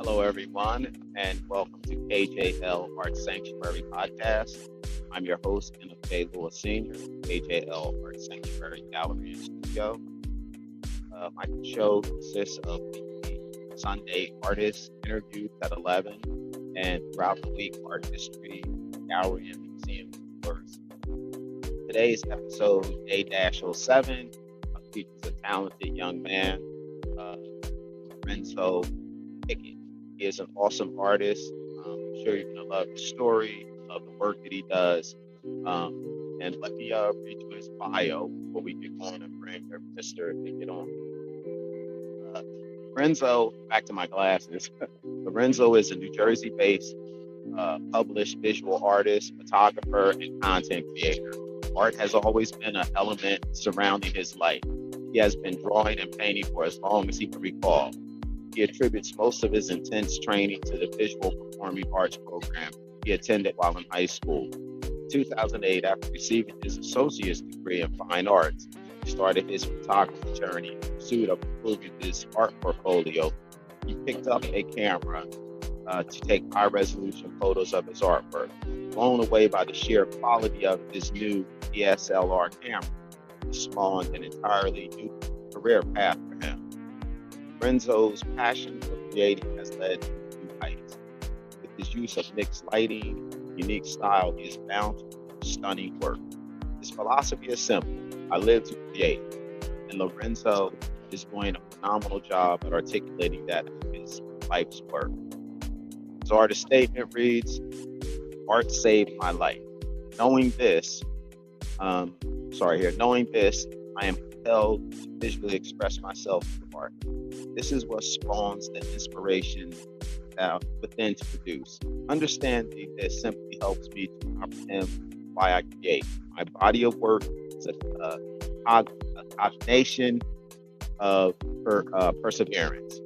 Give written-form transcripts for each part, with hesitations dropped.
Hello, everyone, and welcome to KJL Art Sanctuary Podcast. I'm your host, Kenneth Lewis Sr., KJL Art Sanctuary Gallery and Studio. My show consists of weekly Sunday artist interviews at 11, and throughout the week, art history, gallery, and museum tours. Today's episode, A-07, features a talented young man, Lorenzo Pickett. He is an awesome artist. I'm sure you're going to love his story, love the work that he does. And let me read you his bio before we get going and bring Mr. Pickett on. Lorenzo, back to my glasses. Lorenzo is a New Jersey-based published visual artist, photographer, and content creator. Art has always been an element surrounding his life. He has been drawing and painting for as long as he can recall. He attributes most of his intense training to the visual performing arts program he attended while in high school. In 2008, after receiving his associate's degree in fine arts, he started his photography journey in pursuit of improving his art portfolio. He picked up a camera to take high-resolution photos of his artwork. Blown away by the sheer quality of his new DSLR camera, it spawned an entirely new career path for him. Lorenzo's passion for creating has led to new heights. With his use of mixed lighting, unique style, he is bound to stunning work. His philosophy is simple: I live to create. And Lorenzo is doing a phenomenal job at articulating that in his life's work. His artist statement reads, "Art saved my life. Knowing this, I am compelled to visually express myself through art. This is what spawns the inspiration within to produce. Understanding this simply helps me to comprehend why I create. My body of work is a combination of perseverance.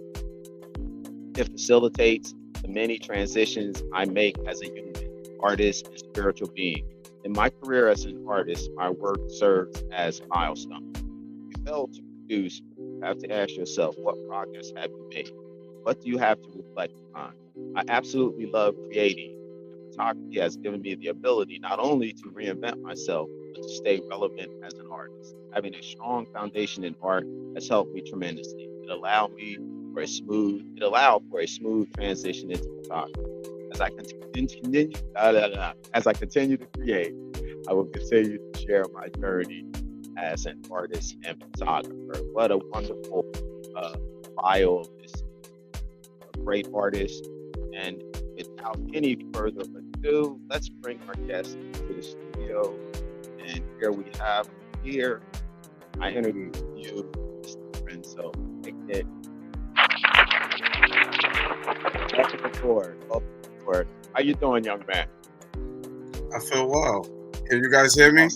It facilitates the many transitions I make as a human, artist, and spiritual being. In my career as an artist, my work serves as a milestone. If you fail to produce, you have to ask yourself, what progress have you made? What do you have to reflect on? I absolutely love creating. And photography has given me the ability not only to reinvent myself, but to stay relevant as an artist. Having a strong foundation in art has helped me tremendously. It allowed for a smooth transition into photography. As I continue to create, I will continue to share my journey as an artist and photographer." What a wonderful bio of this great artist. And without any further ado, let's bring our guest to the studio. And here we have I introduce you, Mr. Lorenzo Pickett. Welcome aboard. How you doing, young man? I feel well. Can you guys hear me?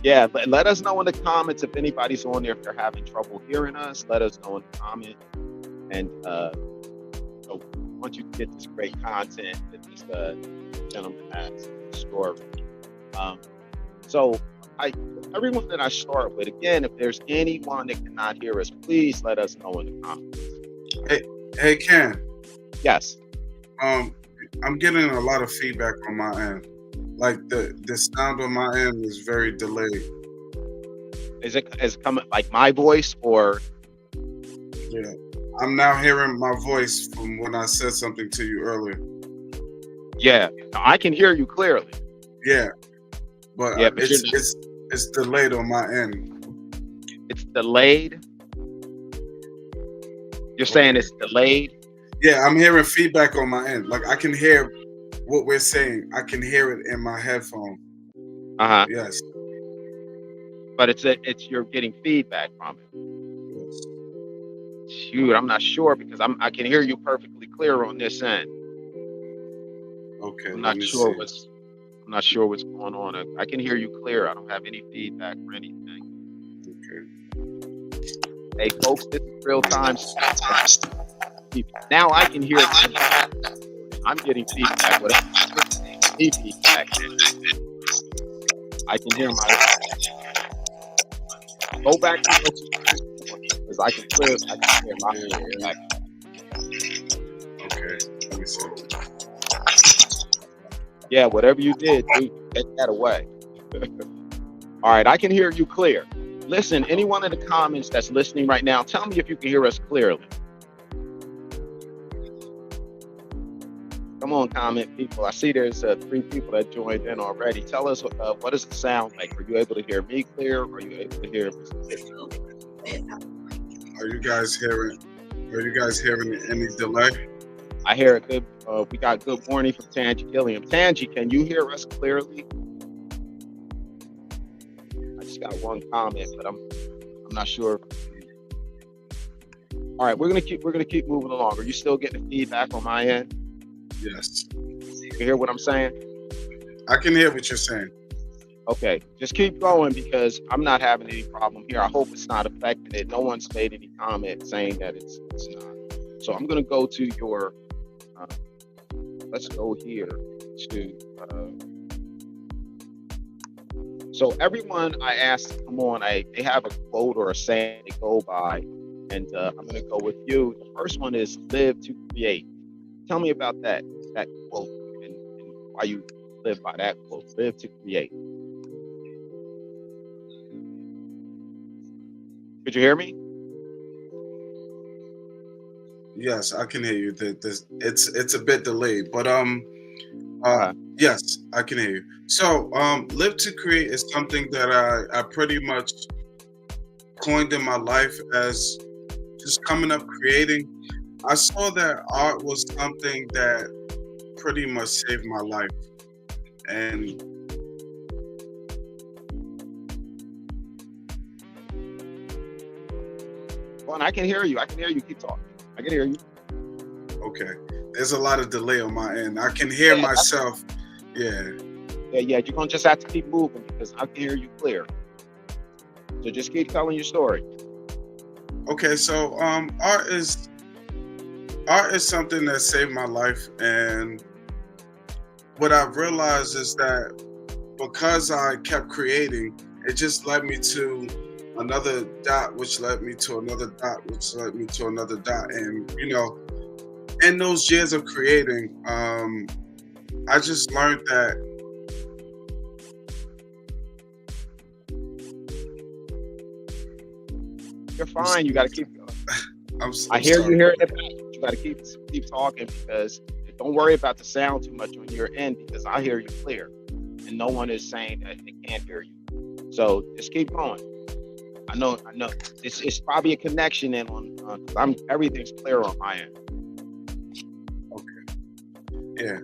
Yeah, let us know in the comments if anybody's on there. If they're having trouble hearing us, let us know in the comment. And once you get this great content that this gentleman has in store. So everyone that I start with, again, if there's anyone that cannot hear us, please let us know in the comments. Hey, Ken. Yes. I'm getting a lot of feedback on my end. Like the sound on my end is very delayed. Is it coming like my voice or? Yeah, I'm now hearing my voice from when I said something to you earlier. Yeah, I can hear you clearly. Yeah, but Yeah, but it's delayed on my end. it's delayed. You're saying it's delayed? Yeah, I'm hearing feedback on my end. Like I can hear what we're saying. I can hear it in my headphone. Uh-huh. Yes. But it's you're getting feedback from it. Yes. Shoot, I'm not sure because I can hear you perfectly clear on this end. Okay. I'm not sure what's going on. I can hear you clear. I don't have any feedback or anything. Okay. Hey folks, this is real time. Now I can hear. I'm getting feedback. Whatever feedback, I can hear my. Go back to what you because I can hear my feedback. Okay. Let me see. Yeah, whatever you did, dude, take that away. All right, I can hear you clear. Listen, anyone in the comments that's listening right now, tell me if you can hear us clearly. Come on, comment people. I see there's 3 people that joined in already. Tell us what does it sound like? Are you able to hear me clear? Or are you able to hear? Are you guys hearing any delay? I hear a good. We got good morning from Tangi Gilliam. Tangi, can you hear us clearly? I just got one comment, but I'm not sure. All right, we're gonna keep moving along. Are you still getting feedback on my end? Yes. You hear what I'm saying? I can hear what you're saying. Okay, just keep going because I'm not having any problem here. I hope it's not affecting it. No one's made any comment saying that it's not. So I'm gonna go to your. Let's go here to. So everyone I asked to come on, they have a quote or a saying they go by, and I'm gonna go with you. The first one is "Live to create." Tell me about that quote and why you live by that quote. Live to create. Could you hear me? Yes, I can hear you. It's a bit delayed, but yes, I can hear you. So live to create is something that I pretty much coined in my life as just coming up creating. I saw that art was something that pretty much saved my life, and Well, I can hear you. I can hear you. Keep talking. I can hear you. okay, there's a lot of delay on my end. I can hear myself. Yeah. Yeah. You're gonna just have to keep moving because I can hear you clear. So just keep telling your story. Okay, so art is something that saved my life, and what I've realized is that because I kept creating, it just led me to another dot, which led me to another dot, which led me to another dot. And in those years of creating, I just learned that You're fine. You got to keep going. I hear sorry. you hearing it back. You got to keep talking because don't worry about the sound too much on your end because I hear you clear, and no one is saying that they can't hear you. So just keep going. I know. It's probably a connection in on. Everything's clear on my end. Okay. Yeah.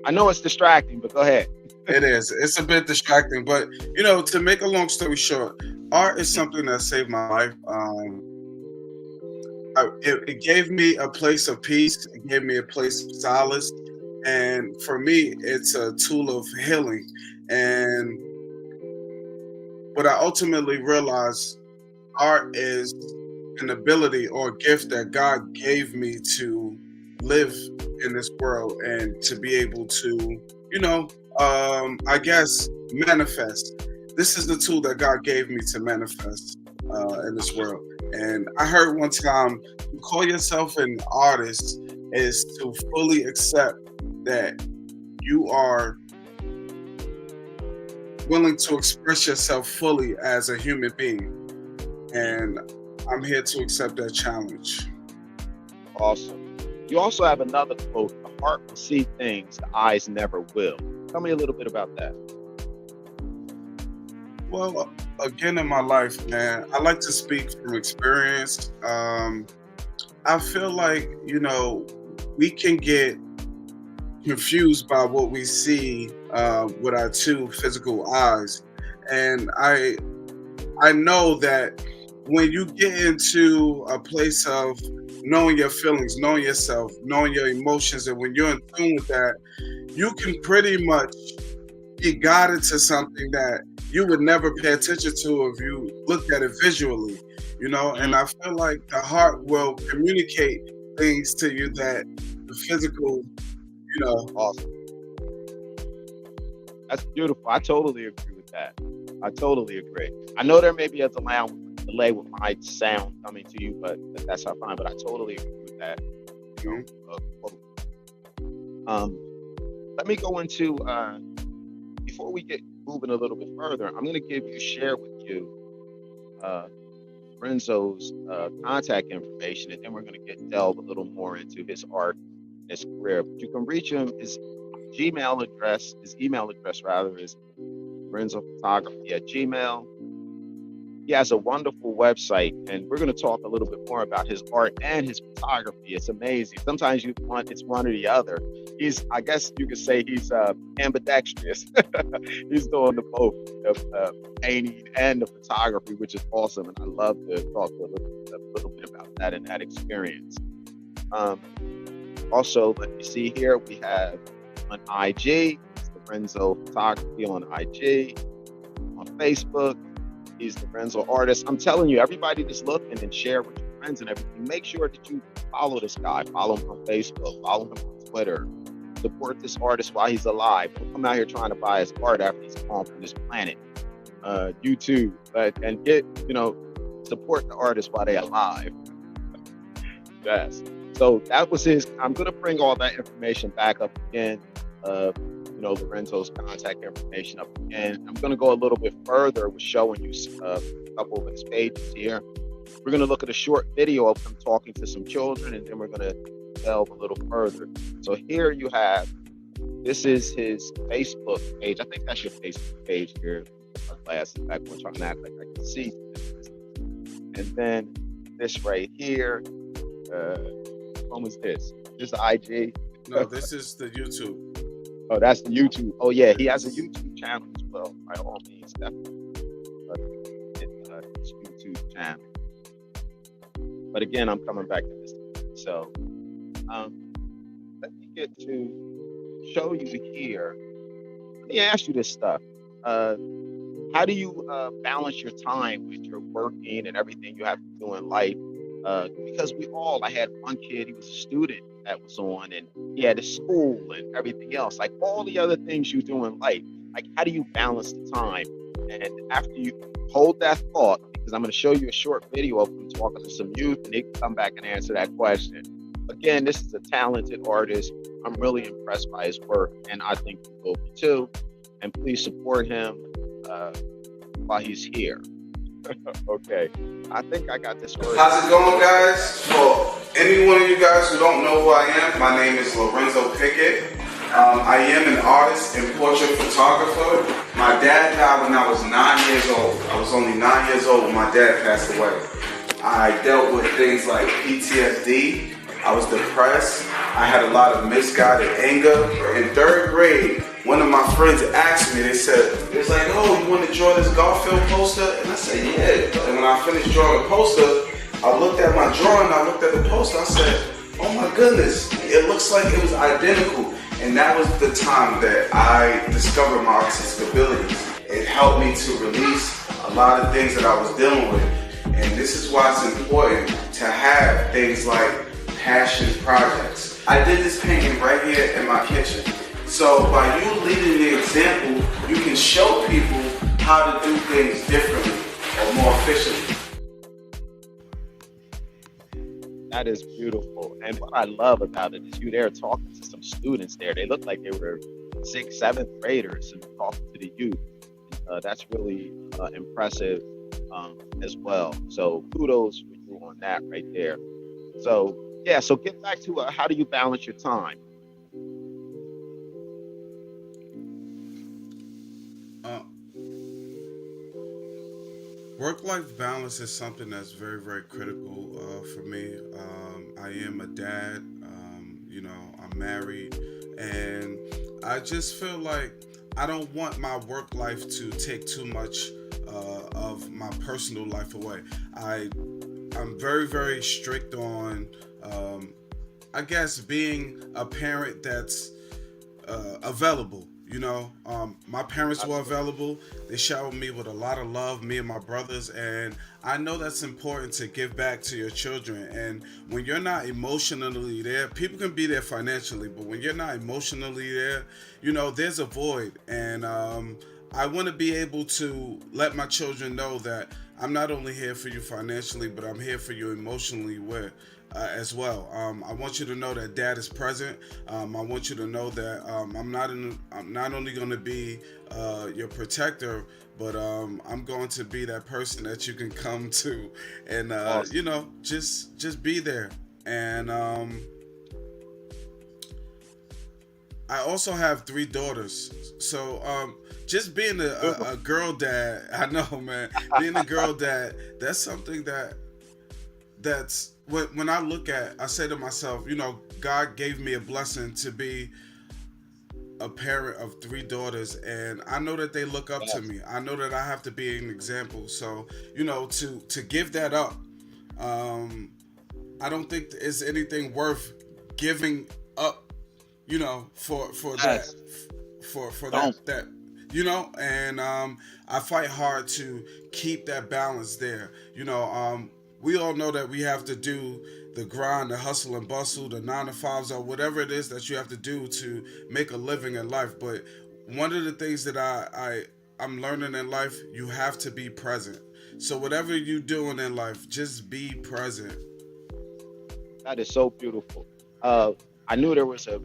I know it's distracting, but go ahead. It is. It's a bit distracting, but to make a long story short, art is something that saved my life. It gave me a place of peace. It gave me a place of solace, and for me, it's a tool of healing. And what I ultimately realized, art is an ability or a gift that God gave me to live in this world and to be able to, I guess, manifest. This is the tool that God gave me to manifest in this world. And I heard one time, to call yourself an artist is to fully accept that you are willing to express yourself fully as a human being. And I'm here to accept that challenge. Awesome. You also have another quote: "The heart will see things the eyes never will." Tell me a little bit about that. Well, again, in my life, man, I like to speak from experience. I feel like, we can get confused by what we see with our two physical eyes. And I know that when you get into a place of knowing your feelings, knowing yourself, knowing your emotions, and when you're in tune with that, you can pretty much be guided to something that you would never pay attention to if you looked at it visually, and I feel like the heart will communicate things to you that the physical, you know. Awesome. That's beautiful. I totally agree with that. I totally agree. I know there may be a delay with my sound coming to you, but that's how fine. But I totally agree with that. Let me go into before we get moving a little bit further. I'm going to share with you Lorenzo's contact information, and then we're going to delve a little more into his art, his career. But you can reach him. His email address is Lorenzo Photography at Gmail. He has a wonderful website, and we're going to talk a little bit more about his art and his photography. It's amazing. Sometimes it's one or the other. I guess you could say he's ambidextrous. He's doing the both, the painting and the photography, which is awesome. And I love to talk a little bit about that and that experience. Also, let me see here. We have on IG, it's Lorenzo Photography on IG. On Facebook, he's the Lorenzo Artist. I'm telling you, everybody just look and then share with your friends and everything. Make sure that you follow this guy. Follow him on Facebook. Follow him on Twitter. Support this artist while he's alive. Don't come out here trying to buy his art after he's gone from this planet. YouTube, and support the artist while they're alive. Yes. So that was his. I'm going to bring all that information back up again. Lorenzo's contact information up again. I'm going to go a little bit further with showing you a couple of his pages here. We're going to look at a short video of him talking to some children, and then we're going to delve a little further. So here you have, this is his Facebook page. I think that's your Facebook page here. My glasses back, I'm trying to act like I can see. And then this right here. What was this? This is IG. No, this is the YouTube. Oh, that's the YouTube. Oh, yeah, he has a YouTube channel as well. By all means, definitely. His YouTube channel. But again, I'm coming back to this. So, let me get to show you here. Let me ask you this stuff. How do you balance your time with your working and everything you have to do in life? Because I had one kid, he was a student that was on, and he had his school and everything else, like all the other things you do in life. Like, how do you balance the time? And after you hold that thought, because I'm going to show you a short video of him talking to some youth, and they can come back and answer that question. Again, this is a talented artist. I'm really impressed by his work, and I think you will be too. And please support him while he's here. Okay, I think I got this word. How's it going, guys? For any one of you guys who don't know who I am, my name is Lorenzo Pickett. I am an artist and portrait photographer. My dad died when I was 9 years old. I was only 9 years old when my dad passed away. I dealt with things like PTSD. I was depressed. I had a lot of misguided anger. In third grade, one of my friends asked me, it was like, oh, you want to draw this Garfield poster? And I said, yeah. And when I finished drawing the poster, I looked at my drawing, I looked at the poster, I said, oh my goodness, it looks like it was identical. And that was the time that I discovered my artistic abilities. It helped me to release a lot of things that I was dealing with. And this is why it's important to have things like passion projects. I did this painting right here in my kitchen. So by you leading the example, you can show people how to do things differently or more efficiently. That is beautiful. And what I love about it is you there talking to some students there. They look like they were 6th, 7th graders and talking to the youth. That's really impressive as well. So kudos for you on that right there. So Yeah. So get back to how do you balance your time? Uh, Work-life balance is something that's very, very critical for me. I am a dad. I'm married, and I just feel like I don't want my work life to take too much of my personal life away. I I'm very, very strict on, um, I guess, being a parent that's available. My parents were Absolutely. available. They showered me with a lot of love, me and my brothers, and I know that's important to give back to your children. And when you're not emotionally there, people can be there financially, but when you're not emotionally there, there's a void. And I want to be able to let my children know that I'm not only here for you financially, but I'm here for you emotionally as well. I want you to know that Dad is present. I want you to know that I'm not only going to be your protector, but I'm going to be that person that you can come to, and Awesome. just be there. And I also have three daughters, so just being a girl dad, I know, man. Being a girl dad, that's something that's when I look at, I say to myself, God gave me a blessing to be a parent of three daughters, and I know that they look up to Yes. me. I know that I have to be an example. So, to give that up, um, I don't think there's anything worth giving up, for that, Yes. for Don't. that, and I fight hard to keep that balance there. We all know that we have to do the grind, the hustle and bustle, the 9 to 5s, or whatever it is that you have to do to make a living in life. But one of the things that I'm learning in life, you have to be present. So whatever you're doing in life, just be present. That is so beautiful. I knew there was a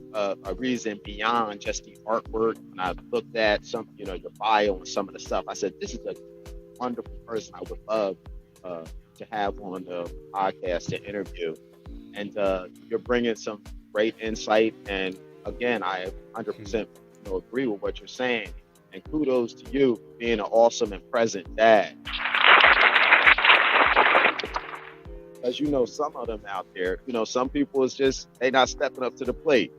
reason beyond just the artwork. When I looked at your bio and some of the stuff, I said, this is a wonderful person I would love uh, to have on the podcast to interview. And you're bringing some great insight. And again, I 100% agree with what you're saying. And kudos to you for being an awesome and present dad. As some of them out there, some people is just they not stepping up to the plate.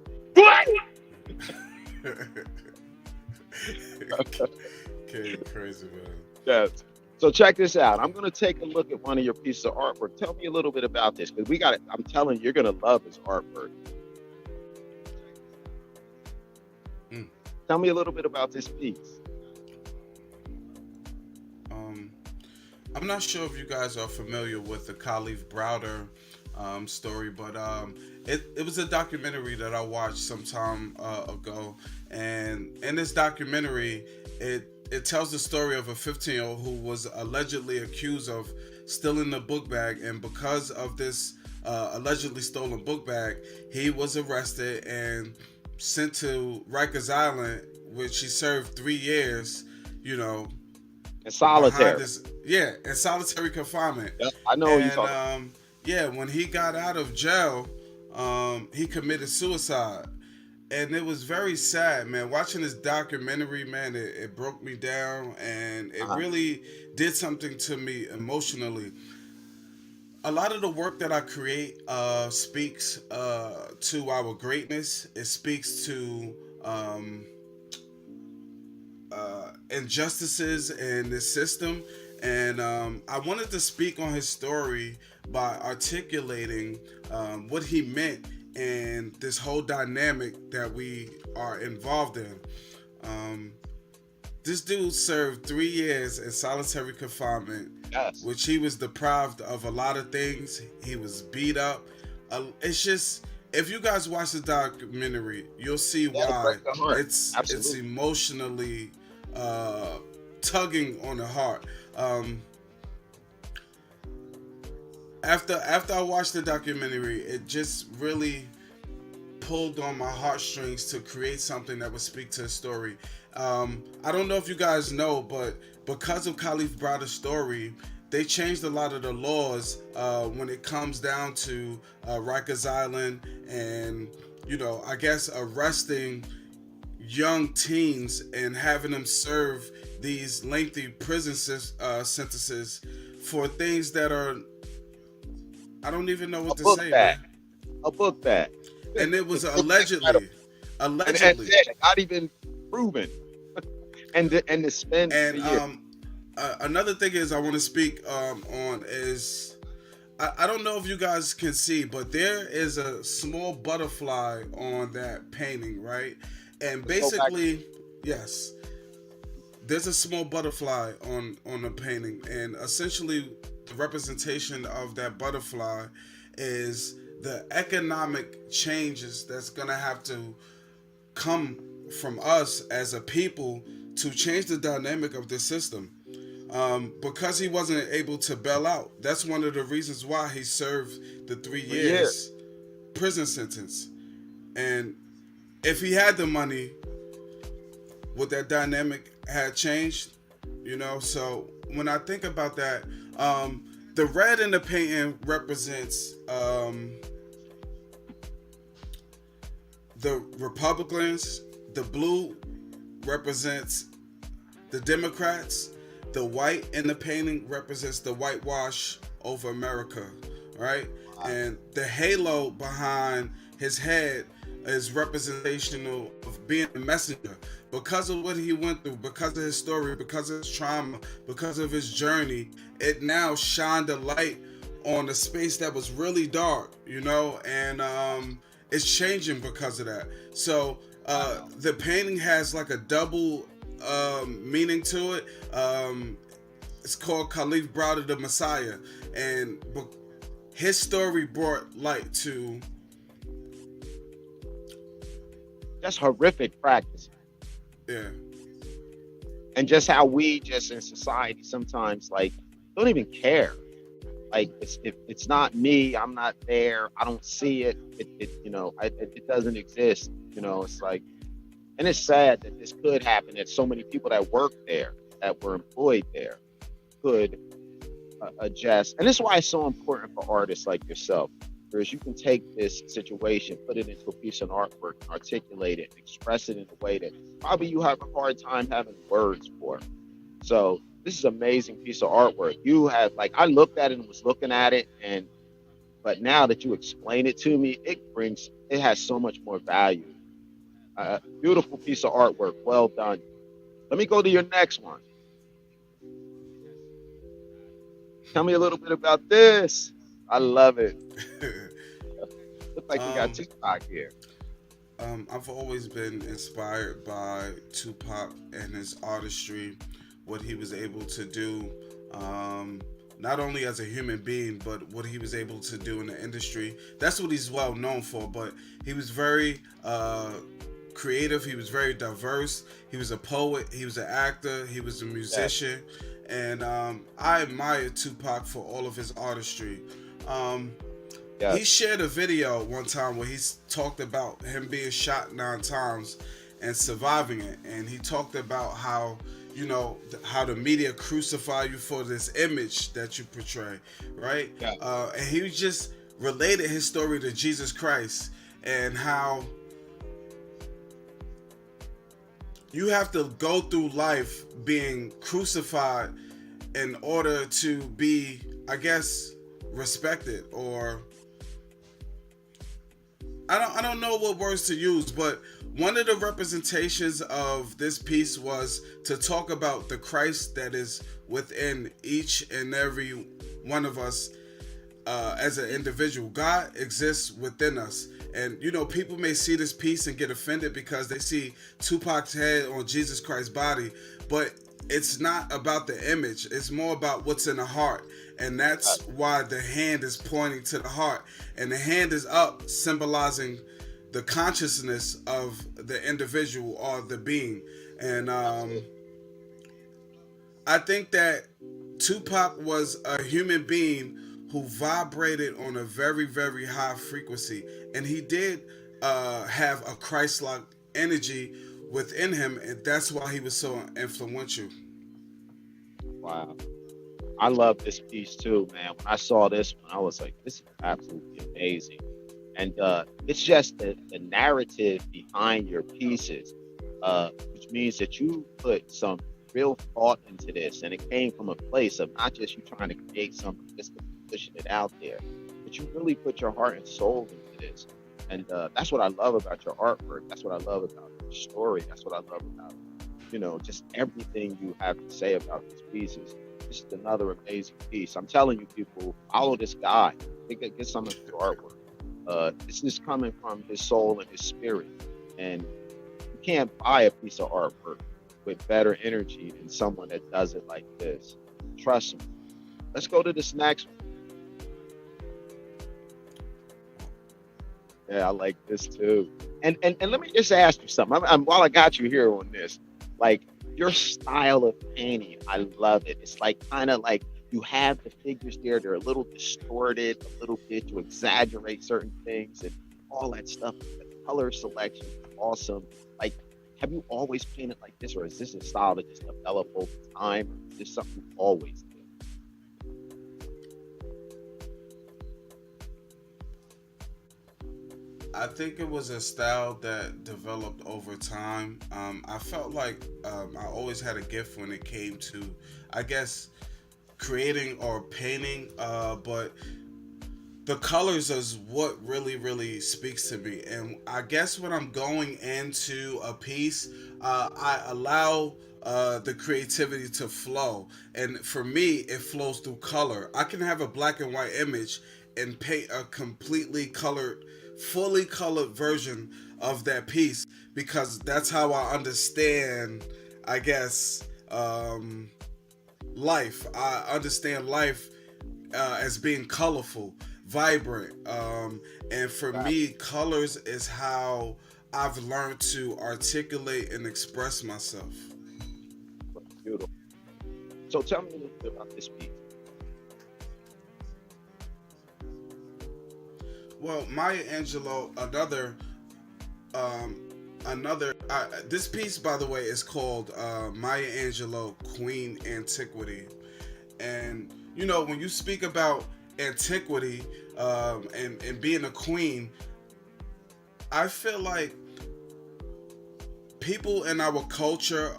Okay, crazy man. Yes. So check this out. I'm going to take a look at one of your pieces of artwork. Tell me a little bit about this because we got it. I'm telling you, you're going to love this artwork. Mm. Tell me a little bit about this piece. Um, I'm not sure if you guys are familiar with the Khalif Browder story, but it was a documentary that I watched some time ago, and in this documentary, it tells the story of a 15-year-old who was allegedly accused of stealing the book bag, and because of this allegedly stolen book bag, he was arrested and sent to Rikers Island, which he served 3 years. You know, And behind solitary. this, in solitary confinement. Yep, I know what you're And talking when he got out of jail, he committed suicide. And it was very sad, man. Watching this documentary, man, it broke me down, and it about. really did something to me emotionally. A lot of the work that I create speaks to our greatness. It speaks to injustices in this system. And I wanted to speak on his story by articulating what he meant and this whole dynamic that we are involved in. Um, this dude served 3 years in solitary confinement, Yes. which he was deprived of a lot of things. He was beat up. It's just, if you guys watch the documentary, you'll see That'll why break the heart. it's Absolutely. emotionally uh, tugging on the heart. Um, after I watched the documentary, it just really pulled on my heartstrings to create something that would speak to a story. I don't know if you guys know, but because of Khalif Browder's story, they changed a lot of the laws when it comes down to Rikers Island, and I guess arresting young teens and having them serve these lengthy prison sentences for things that are, I don't even know A what to book say, bag. man. A book bag. And it was It looks incredible. allegedly, And allegedly. yeah, not even proven. And to spend a And year. another thing is I want to speak on is I don't know if you guys can see, but there is a small butterfly on that painting, right? And Let's go back. basically, yes, there's a small butterfly on the painting, and essentially the representation of that butterfly is the economic changes that's gonna have to come from us as a people to change the dynamic of the system. Because he wasn't able to bail out. That's one of the reasons why he served the three For a year. years prison sentence. And if he had the money, would that dynamic had changed? So when I think about that, the red in the painting represents the Republicans. The blue represents the Democrats. The white in the painting represents the whitewash over America, right? Wow. And the halo behind his head is representational of being a messenger. Because of what he went through, because of his story, because of his trauma, because of his journey, it now shined a light on a space that was really dark, and it's changing because of that. So Wow. the painting has like a double meaning to it. It's called Khalif Browder the Messiah, and his story brought light to. That's horrific practice. Yeah. And just how we just in society sometimes like don't even care. Like if it's not me, I'm not there, I don't see it. It doesn't exist. It's like, and it's sad that this could happen. That so many people that work there, that were employed there, could adjust. And this is why it's so important for artists like yourself, because you can take this situation, put it into a piece of artwork, articulate it, express it in a way that probably you have a hard time having words for. So this is an amazing piece of artwork. You have, like, I looked at it and was looking at it, but now that you explain it to me, it has so much more value. Beautiful piece of artwork. Well done. Let me go to your next one. Tell me a little bit about this. I love it. Looks like you got um, Tupac here. I've always been inspired by Tupac and his artistry, what he was able to do, not only as a human being, but what he was able to do in the industry. That's what he's well known for, but he was very creative, he was very diverse. He was a poet, he was an actor, he was a Yes. musician, and I admire Tupac for all of his artistry. Um, he Yes. shared a video one time where he's talked about him being shot 9 times and surviving it, and he talked about how how the media crucify you for this image that you portray, right? Yeah. And he just related his story to Jesus Christ, and how you have to go through life being crucified in order to be, I guess, respected, or I don't know what words to use, but one of the representations of this piece was to talk about the Christ that is within each and every one of us as an individual. God exists within us. And people may see this piece and get offended because they see Tupac's head on Jesus Christ's body, but it's not about the image. It's more about what's in the heart. And that's why the hand is pointing to the heart. And the hand is up, symbolizing the consciousness of the individual or the being. And Absolutely. I think that Tupac was a human being who vibrated on a very, very high frequency. And he did have a Christ like energy within him. And that's why he was so influential. Wow. I love this piece too, man. When I saw this one, I was like, this is absolutely amazing. And it's just the narrative behind your pieces, which means that you put some real thought into this, and it came from a place of not just you trying to create something just to pushing it out there, but you really put your heart and soul into this. And that's what I love about your artwork. That's what I love about your story. That's what I love about, just everything you have to say about these pieces. This is another amazing piece. I'm telling you, people, follow this guy. Get some of his artwork. This is coming from his soul and his spirit. And you can't buy a piece of artwork with better energy than someone that does it like this. Trust me. Let's go to this next one. Yeah, I like this too. And let me just ask you something. While I got you here on this, like your style of painting, I love it. It's like kind of like you have the figures there. They're a little distorted, a little bit to exaggerate certain things and all that stuff. The color selection is awesome. Like, have you always painted like this, or is this a style that just developed over time, or is this something you always did? I think it was a style that developed over time. I felt like I always had a gift when it came to, I guess, creating or painting, but the colors is what really speaks to me. And I guess when I'm going into a piece, I allow the creativity to flow. And for me, it flows through color. I can have a black and white image and paint a completely colored, fully colored version of that piece, because that's how I understand, I guess, life. I understand life as being colorful, vibrant, and for me, colors is how I've learned to articulate and express myself. Beautiful. So tell me a little bit about this piece. Well, Maya Angelou, this piece, by the way, is called Maya Angelou, Queen Antiquity. And when you speak about antiquity, and being a queen, I feel like people in our culture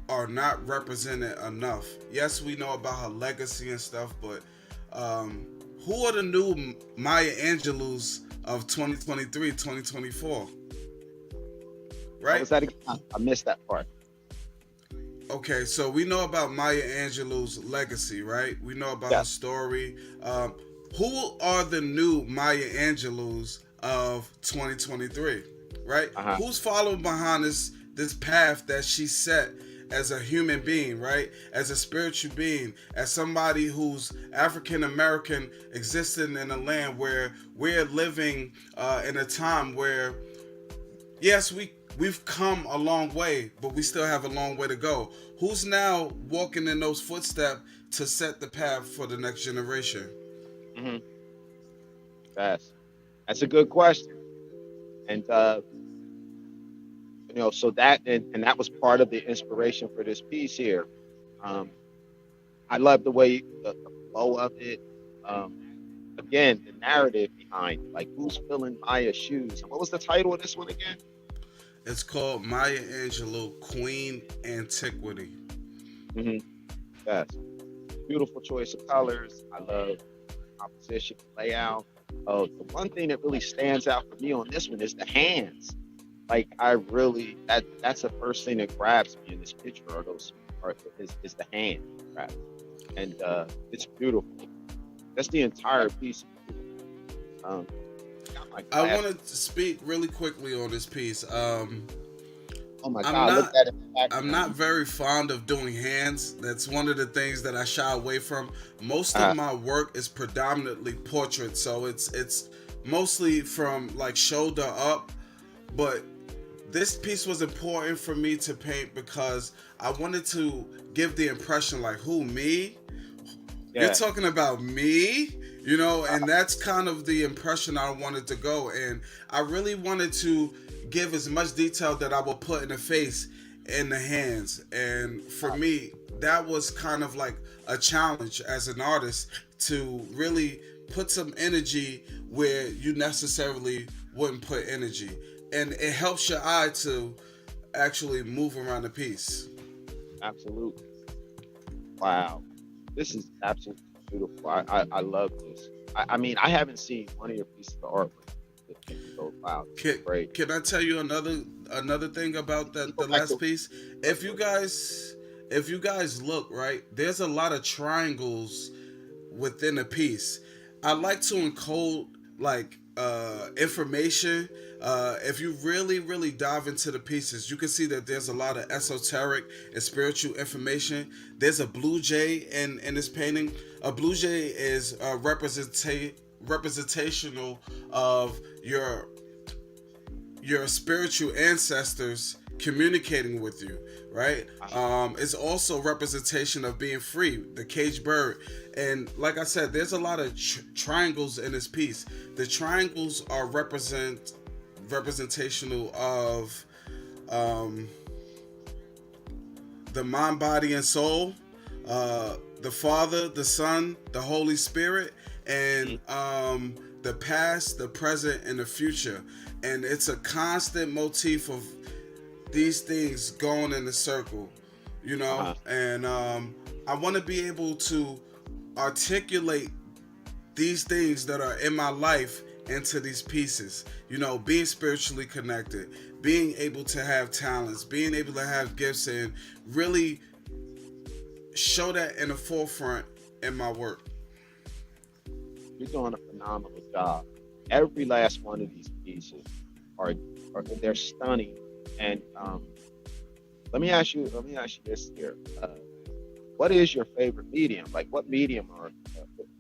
are not represented enough. Yes, we know about her legacy and stuff, but who are the new Maya Angelou's of 2023, 2024? What Right? was that again? I missed that part. Okay, so we know about Maya Angelou's legacy, right? We know about her Yeah. story. Who are the new Maya Angelou's of 2023, right? Uh-huh. Who's following behind this path that she set as a human being, right? As a spiritual being, as somebody who's African American, existing in a land where we're living in a time where, yes, we've come a long way, but we still have a long way to go. Who's now walking in those footsteps to set the path for the next generation? Hmm. That's a good question. And so and that was part of the inspiration for this piece here. Um, I love the way the flow of it. Um, Again, the narrative behind it, like who's filling Maya's shoes. And what was the title of this one again? It's called Maya Angelou, Queen Antiquity. Hmm. Yes. Beautiful choice of colors. I love composition, layout. Oh, the one thing that really stands out for me on this one is the hands. Like I really that's the first thing that grabs me in this picture are those are is the hand grab. And it's beautiful. That's the entire piece. Um, got my I glass. wanted to speak really quickly on this piece. Oh my I'm God, look not at it in the I'm not background. very fond of doing hands. That's one of the things that I shy away from. Most of Uh, my work is predominantly portrait, so it's mostly from like shoulder up. But this piece was important for me to paint because I wanted to give the impression like, who, me? You're yeah. talking about me, and that's kind of the impression I wanted to go. And I really wanted to give as much detail that I would put in the face in the hands. And for me, that was kind of like a challenge as an artist to really put some energy where you necessarily wouldn't put energy. And it helps your eye to actually move around the piece. Absolutely. Wow. This is absolutely beautiful. I love this. I mean, I haven't seen one of your pieces of art that make me go, wow, this is Can, great. can I tell you another thing about Let me go the back last to piece? If you guys if you guys look right, there's a lot of triangles within a piece. I like to encode like information. If you really dive into the pieces, you can see that there's a lot of esoteric and spiritual information. There's a blue jay in this painting. A blue jay is representational of your spiritual ancestors communicating with you, right? It's also representation of being free, the caged bird. And like I said, there's a lot of triangles in this piece. The triangles are representational of um, the mind, body, and soul, the Father, the Son, the Holy Spirit, and the past, the present, and the future. And it's a constant motif of these things going in a circle, you know. uh-huh. And I want to be able to articulate these things that are in my life into these pieces. You know, being spiritually connected, being able to have talents, being able to have gifts, and really show that in the forefront in my work. You're doing a phenomenal job. Every last one of these pieces are, they're stunning. And let me ask you this here. What is your favorite medium? Like, what medium are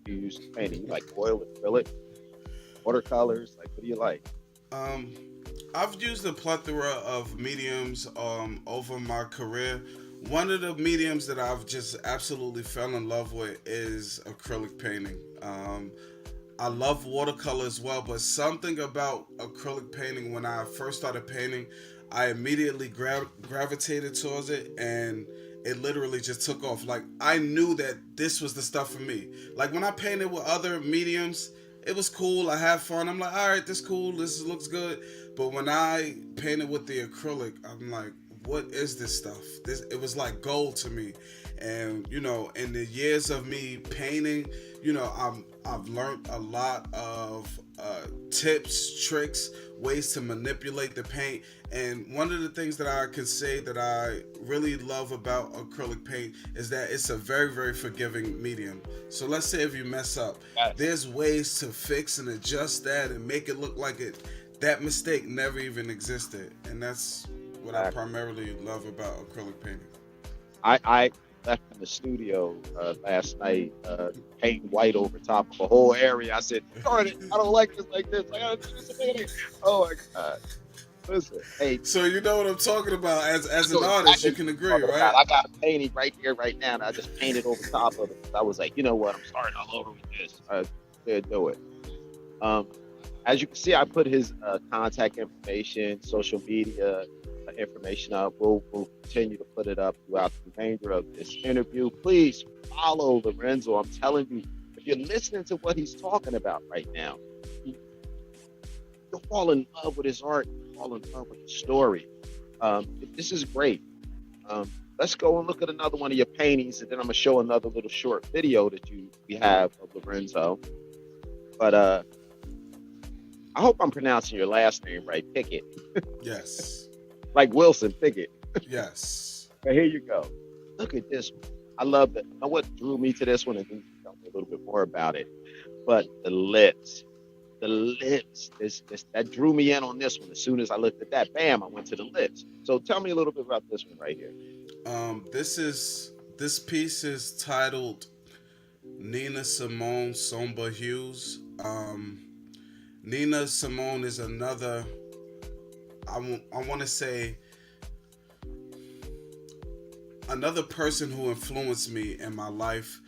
you use to paint? You like oil, acrylic, watercolors? Like, what do you like? Um, I've used a plethora of mediums over my career. One of the mediums that I've just absolutely fell in love with is acrylic painting. I love watercolor as well, but something about acrylic painting when I first started painting, I immediately gravitated towards it, and it literally just took off. Like, I knew that this was the stuff for me. Like, when I painted with other mediums, it was cool. I had fun. I'm like, all right, this cool. This looks good. But when I painted with the acrylic, I'm like, what is this stuff? This it was like gold to me. And you know, in the years of me painting, you know, I've learned a lot of tips, tricks, ways to manipulate the paint. And one of the things that I could say that I really love about acrylic paint is that it's a very forgiving medium. So let's say if you mess up, Yes. there's ways to fix and adjust that and make it look like it that mistake never even existed. And that's what I Exactly. primarily love about acrylic painting. I left in the studio last night, painting white over top of a whole area. I said, darn it, I don't like this like this. I gotta do this again. Oh my God. Listen, hey, So you know what I'm talking about. I As know an artist, exactly you what can you're agree, talking right? about. I got a painting right here, right now, and I just painted over top of it. I was like, you know what? I'm starting all over with this. Yeah, do it. Um, as you can see, I put his contact information, social media information up. We'll continue to put it up throughout the remainder of this interview. Please follow Lorenzo. I'm telling you, if you're listening to what he's talking about right now, you'll fall in love with his art. You'll fall in love with the story. This is great. Let's go and look at another one of your paintings, and then I'm gonna show another little short video that we have of Lorenzo. But I hope I'm pronouncing your last name right, Pickett, Yes. like Wilson Pickett. Yes. But here you go. Look at this one. I love that. You know what drew me to this one, and then you tell me a little bit more about it. But the lips, this that drew me in on this one. As soon as I looked at that, bam, I went to the lips. So tell me a little bit about this one right here. This piece is titled Nina Simone Somba Hughes. Nina Simone is another. I want to say another person who influenced me in my life.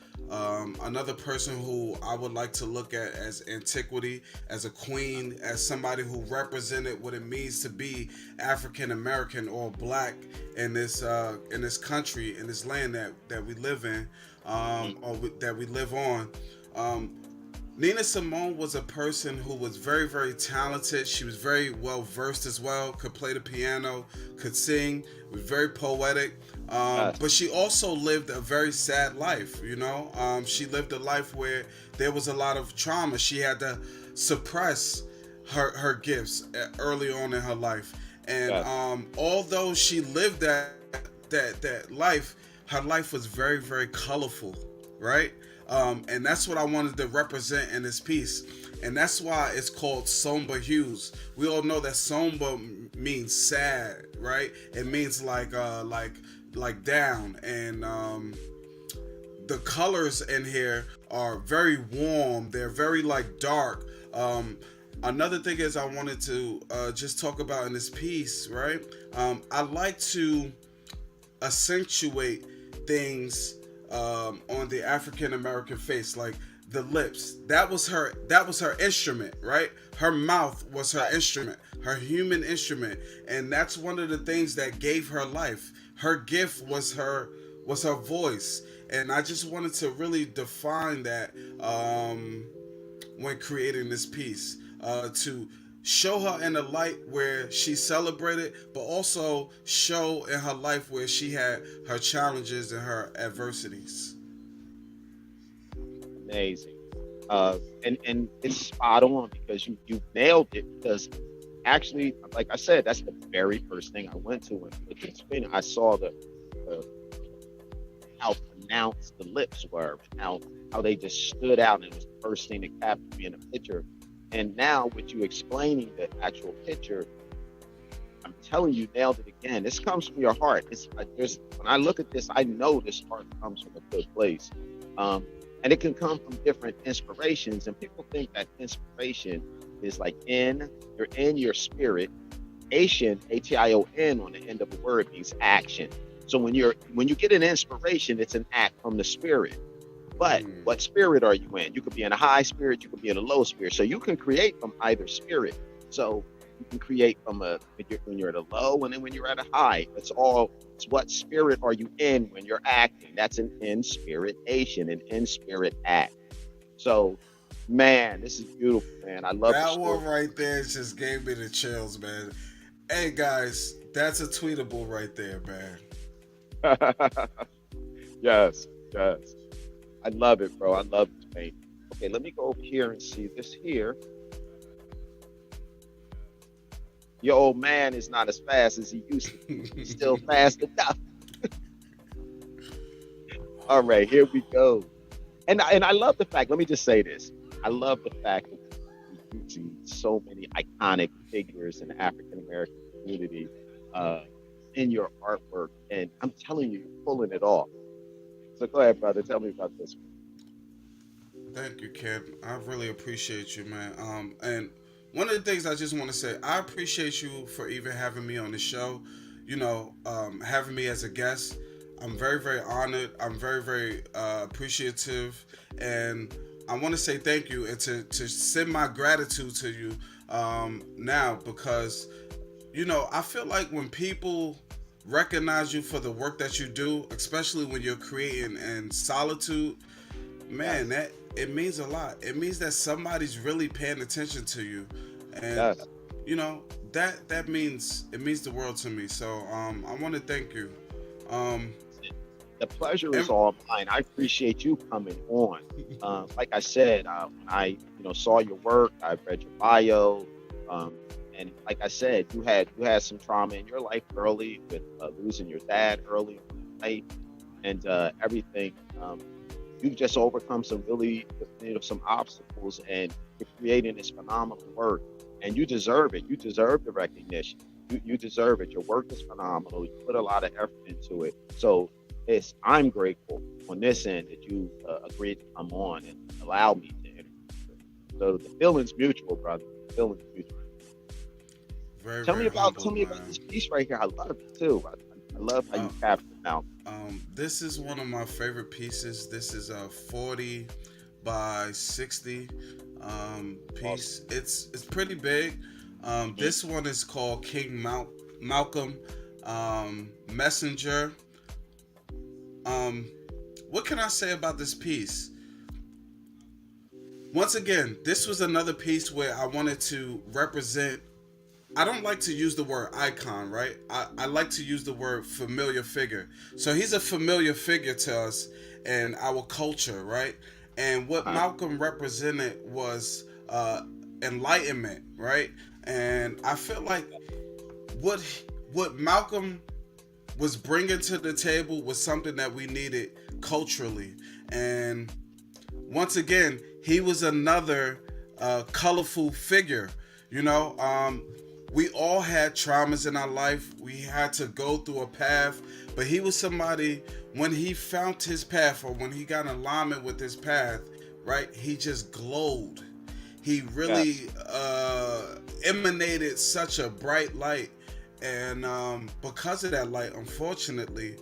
Another person who I would like to look at as antiquity, as a queen, as somebody who represented what it means to be African American or black in this country, in this land that we live in, that we live on. Um, Nina Simone was a person who was very, very talented. She was very well versed as well, could play the piano, could sing, was very poetic. Yes, But she also lived a very sad life, you know? She lived a life where there was a lot of trauma. She had to suppress her gifts early on in her life. And yes, although she lived that life, her life was very, very colorful, right? And that's what I wanted to represent in this piece. And that's why it's called somber hues. We all know that somber means sad, right? It means like down. And the colors in here are very warm. They're very like dark. Another thing is I wanted to just talk about in this piece, right? I like to accentuate things on the African American face, like the lips. That was her. That was her instrument, right? Her mouth was her instrument, her human instrument, and that's one of the things that gave her life. Her gift was her voice, and I just wanted to really define that when creating this piece, to show her in a light where she celebrated, but also show in her life where she had her challenges and her adversities. amazing. And it's spot on because you nailed it. Because actually, like I said, that's the very first thing I went to when with the screen. I saw the how pronounced the lips were, and how they just stood out, and it was the first thing that captured me in the picture. And now, with you explaining the actual picture, I'm telling you, nailed it again. This comes from your heart. It's there's when I look at this, I know this heart comes from a good place, and it can come from different inspirations. And people think that inspiration is like you're in your spirit. Ation, Ation, on the end of a word means action. So when you get an inspiration, it's an act from the spirit. But what spirit are you in? You could be in a high spirit, you could be in a low spirit. So you can create from either spirit. So you can create from when you're at a low and then when you're at a high. It's what spirit are you in when you're acting. That's an inspiration, an in spirit act. So man, this is beautiful, man. I love the That story. one right there just gave me the chills, man. Hey guys, that's a tweetable right there, man. Yes, yes. I love it, bro. I love this paint. Okay, let me go over here and see this here. Your old man is not as fast as he used to be. He's still fast enough. All right, here we go. And I love the fact. Let me just say this. I love the fact that you're using so many iconic figures in the African American community in your artwork, and I'm telling you, you're pulling it off. So go ahead, brother. Tell me about this one. Thank you, Ken. I really appreciate you, man. And one of the things I just want to say, I appreciate you for even having me on the show. You know, having me as a guest. I'm very, very honored. I'm very, very appreciative, and I want to say thank you and to send my gratitude to you now because I feel like when people recognize you for the work that you do, especially when you're creating in solitude, man, Yes, that it means a lot. It means that somebody's really paying attention to you, and yes. you know that means it means the world to me. So I want to thank you. Um, The pleasure is and all mine. I appreciate you coming on. Like I said, when I saw your work, I read your bio, um, and like I said, you had some trauma in your life early with losing your dad early in life and everything. You've just overcome some really some obstacles, and you're creating this phenomenal work, and you deserve it. You deserve the recognition. You deserve it. Your work is phenomenal. You put a lot of effort into it. So I'm grateful on this end that you agreed to come on and allow me to interview you. So the feeling's mutual, brother. The feeling's mutual. very, Tell me very about humbled, tell me about man. this piece right here. I love it too. I love how Uh, you captured Malcolm. this is one of my favorite pieces. This is a 40 by 60 Awesome. piece. It's pretty big. Hmm. This one is called Malcolm Messenger. Um, what can I say about this piece? Once again, this was another piece where I wanted to represent. I don't like to use the word icon, right? I like to use the word familiar figure. So he's a familiar figure to us and our culture, right? And what Uh-huh. Malcolm represented was enlightenment, right? And I feel like what what Malcolm was bringing to the table was something that we needed culturally. And once again, he was another colorful figure. You know, we all had traumas in our life. We had to go through a path, but he was somebody, when he found his path or when he got in alignment with his path, right? He just glowed. He Yes. really emanated such a bright light, and because of that light, unfortunately,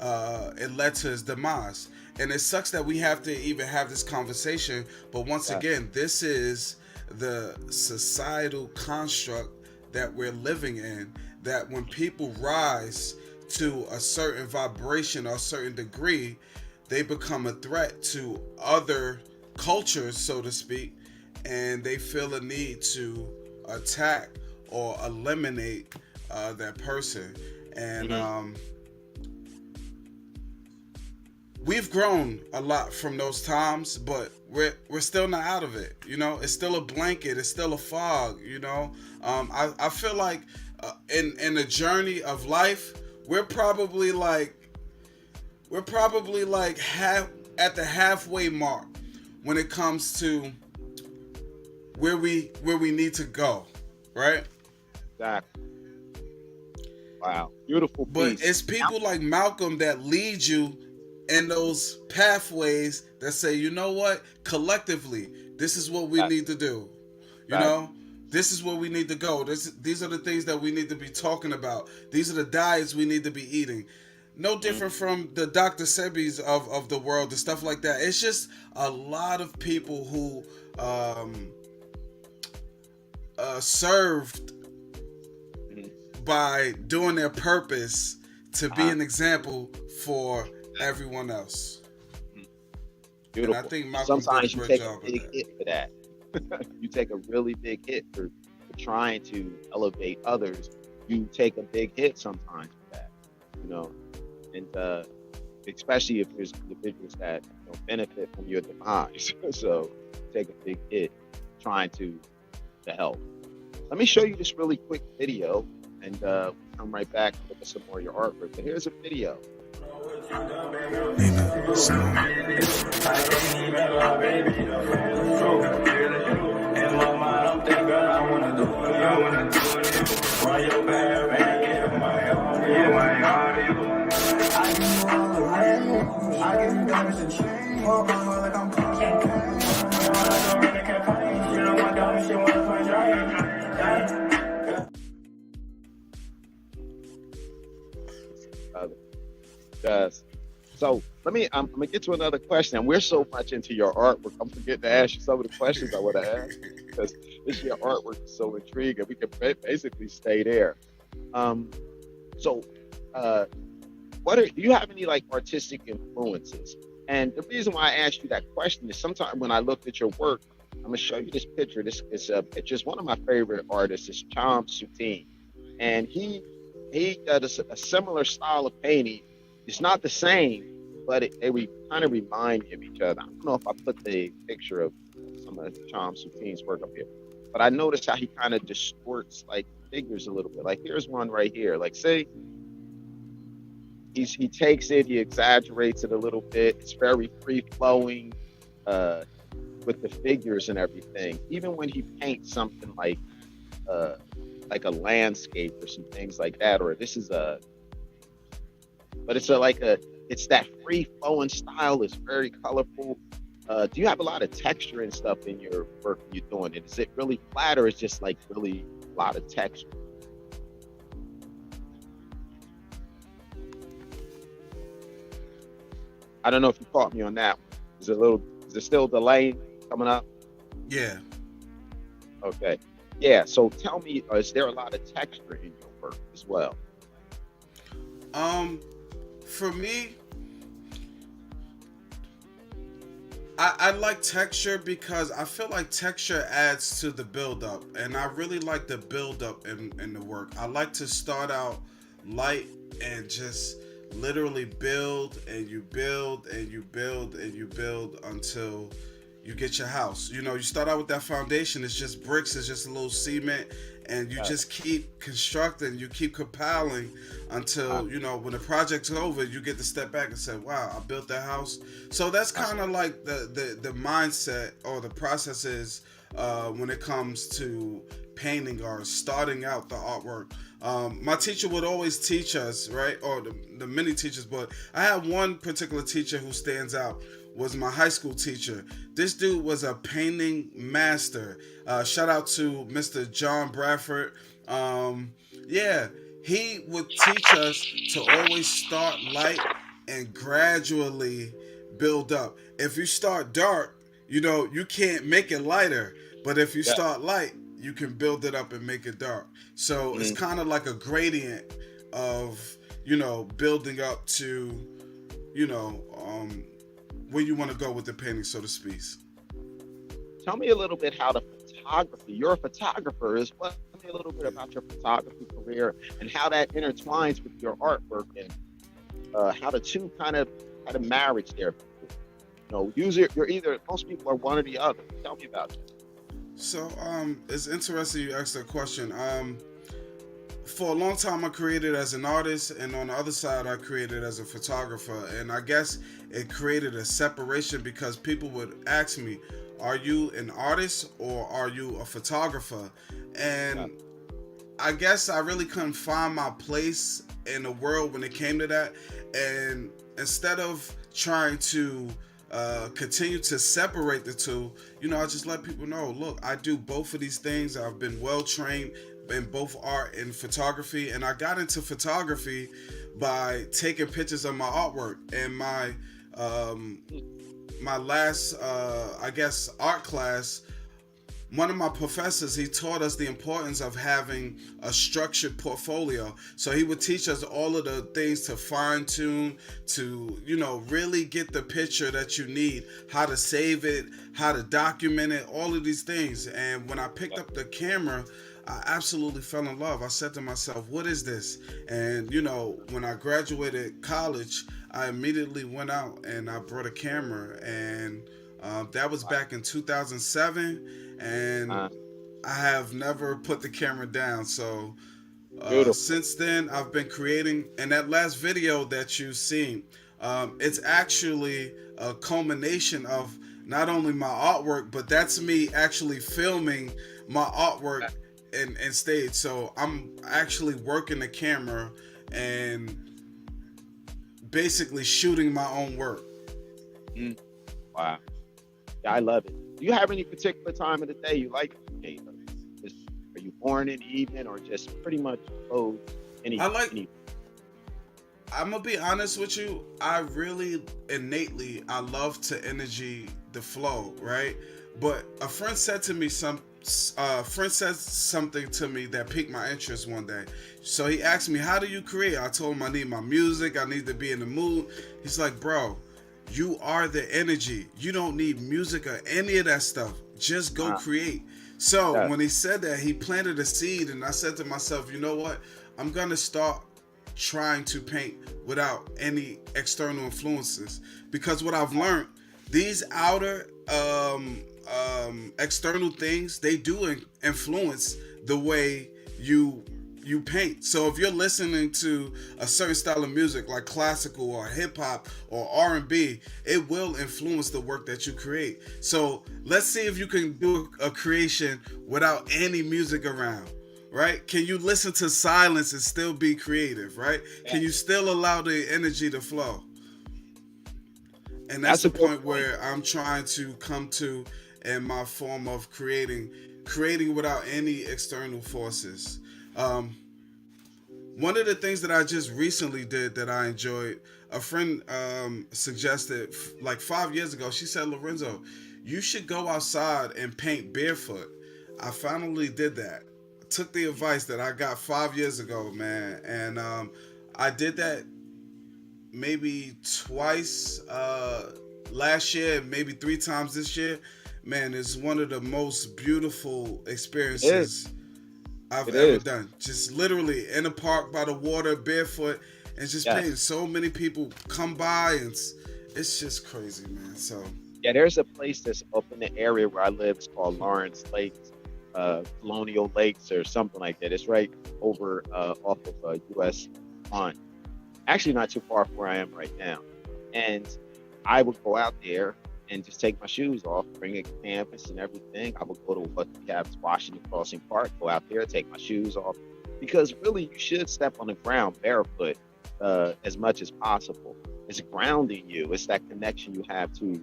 it led to his demise. And it sucks that we have to even have this conversation. But once Yes. again, this is the societal construct that we're living in. That when people rise to a certain vibration or a certain degree, they become a threat to other cultures, so to speak, and they feel a need to attack or eliminate that person. And Hmm. we've grown a lot from those times, but we're still not out of it. You know, it's still a blanket, it's still a fog. You know, I feel like in the journey of life, we're probably like half at the halfway mark when it comes to where we need to go, right? Exactly. Wow. Beautiful But piece. it's people like Malcolm that lead you in those pathways that say, you know what, collectively, this is what we Yes. need to do. You Exactly. know, this is where we need to go. These are the things that we need to be talking about. These are the diets we need to be eating. No Hmm. different from the Dr. Sebis of the world and stuff like that. It's just a lot of people who served Hmm. by doing their purpose to be Uh-huh. an example for everyone else. Mhm. And I Beautiful. think And Malcolm did a sometimes you great take a job with big that. hit for that. You take a really big hit for trying to elevate others. You take a big hit sometimes for that, you know, and especially if there's individuals that benefit from your demise. So take a big hit trying to help. Let me show you this really quick video, and come right back and look at some more of your artwork. But here's a video. Nina Simone. Uh, Yes. So I'm gonna get to another question. And we're so much into your artwork. I'm forgetting to ask you some of the questions I want to ask because this your artwork is so intriguing. We can basically stay there. Um, so, uh, do you have any like artistic influences? And the reason why I asked you that question is sometimes when I looked at your work, I'm gonna show you this picture. This is a picture. It's one of my favorite artists. It's Cham Soutine, and he does a similar style of painting. It's not the same, but they kind of remind me of each other. I don't know if I put the picture of some of Cham Soutine's work up here, but I noticed how he kind of distorts like figures a little bit. Like here's one right here. Like say he takes it, he exaggerates it a little bit. It's very free flowing uh, with the figures and everything. Even when he paints something uh, like a landscape or some things like that, or this is but it's it's that free flowing style. It's very colorful. Do you have a lot of texture and stuff in your work when you're doing it? Is it really flat or is just like really a lot of texture? I don't know if you caught me on that one. Is it still delay coming up? Yeah. Okay. Yeah. So tell me, is there a lot of texture in your work as well? Um, for me, I like texture because I feel like texture adds to the build up, and I really like the build up in the work. I like to start out light and just literally build and you build and you build and you build until you get your house. You know, you start out with that foundation, it's just bricks, it's just a little cement, and you Uh, just keep constructing, you keep compiling uh, until, you know, when the project's over, you get to step back and say, wow, I built that house. So that's uh, kind of like the mindset or the process is when it comes to painting or starting out the artwork. My teacher would always teach us, right? Or the many teachers, but I had one particular teacher who stands out was my high school teacher. This dude was a painting master. Shout out to Mr. John Bradford. Yeah, he would teach us to always start light and gradually build up. If you start dark, you know, you can't make it lighter. But if you yeah. start light, you can build it up and make it dark. So it's Mm. kind of like a gradient of, you know, building up to, you know, where you want to go with the painting, so to speak. Tell me a little bit how the photography. You're a photographer as well. Tell me a little bit about your photography career and how that intertwines with your artwork and how the two kind of had a marriage there. You know, usually you're either most people are one or the other. Tell me about it. So it's interesting you asked that question. For a long time I created as an artist, and on the other side I created as a photographer, and I guess it created a separation because people would ask me, are you an artist or are you a photographer? Yeah, And I guess I really couldn't find my place in the world when it came to that. And instead of trying to continue to separate the two, you know, I just let people know, look, I do both of these things. I've been well trained in both art and photography. And I got into photography by taking pictures of my artwork. And um, my last, I guess, art class, one of my professors, he taught us the importance of having a structured portfolio. So he would teach us all of the things to fine tune, to, you know, really get the picture that you need, how to save it, how to document it, all of these things. And when I picked yeah, up the camera, I absolutely fell in love. I said to myself, what is this? And, you know, when I graduated college, I immediately went out and I brought a camera, and that was right. back in 2007, and Uh, I have never put the camera down. So Beautiful. since then, I've been creating. And that last video that you've seen, it's actually a culmination of not only my artwork, but that's me actually filming my artwork in stage. So I'm actually working the camera and basically shooting my own work. Mm, wow. Yeah, I love it. Do you have any particular time of the day you like to paint? Is, are you born in the evening or just pretty much close I like any I'm gonna be honest with you. I really innately I love to energy the flow, right? But a friend said to me friend said something to me that piqued my interest one day. So he asked me, "How do you create?" I told him I need my music. I need to be in the mood. He's like, "Bro, you are the energy. You don't need music or any of that stuff. Just go uh, create." So yeah, when he said that, he planted a seed, and I said to myself, "You know what? I'm gonna start trying to paint without any external influences, because what I've learned, these outer external things, they do influence the way you paint. So if you're listening to a certain style of music like classical or hip hop or R&B, it will influence the work that you create. So let's see if you can do a creation without any music around, right? Can you listen to silence and still be creative, right? yeah. Can you still allow the energy to flow? And that's That's a the good point point. where I'm trying to come to in my form of creating without any external forces. um, One of the things that I just recently did that I enjoyed, a friend suggested like 5 years ago. She said, Lorenzo, you should go outside and paint barefoot. I finally did that. Took the advice that I got 5 years ago, man, and I did that maybe twice last year, maybe 3 times this year. Man, it's one of the most beautiful It is. experiences I've It ever is. done. Just literally in a park by the water, barefoot, and just painting. Yes. So many people come by, and it's just crazy, man. So Yeah, there's a place that's up in the area where I live. It's called Lawrence Lakes, Colonial Lakes, or something like that. It's right over off of U.S. on. Actually, not too far from where I am right now. And I would go out there and just take my shoes off, bring a canvas and everything. I would go to what we have is Washington Crossing Park, go out there, take my shoes off, because really you should step on the ground barefoot as much as possible. It's grounding you. It's that connection you have to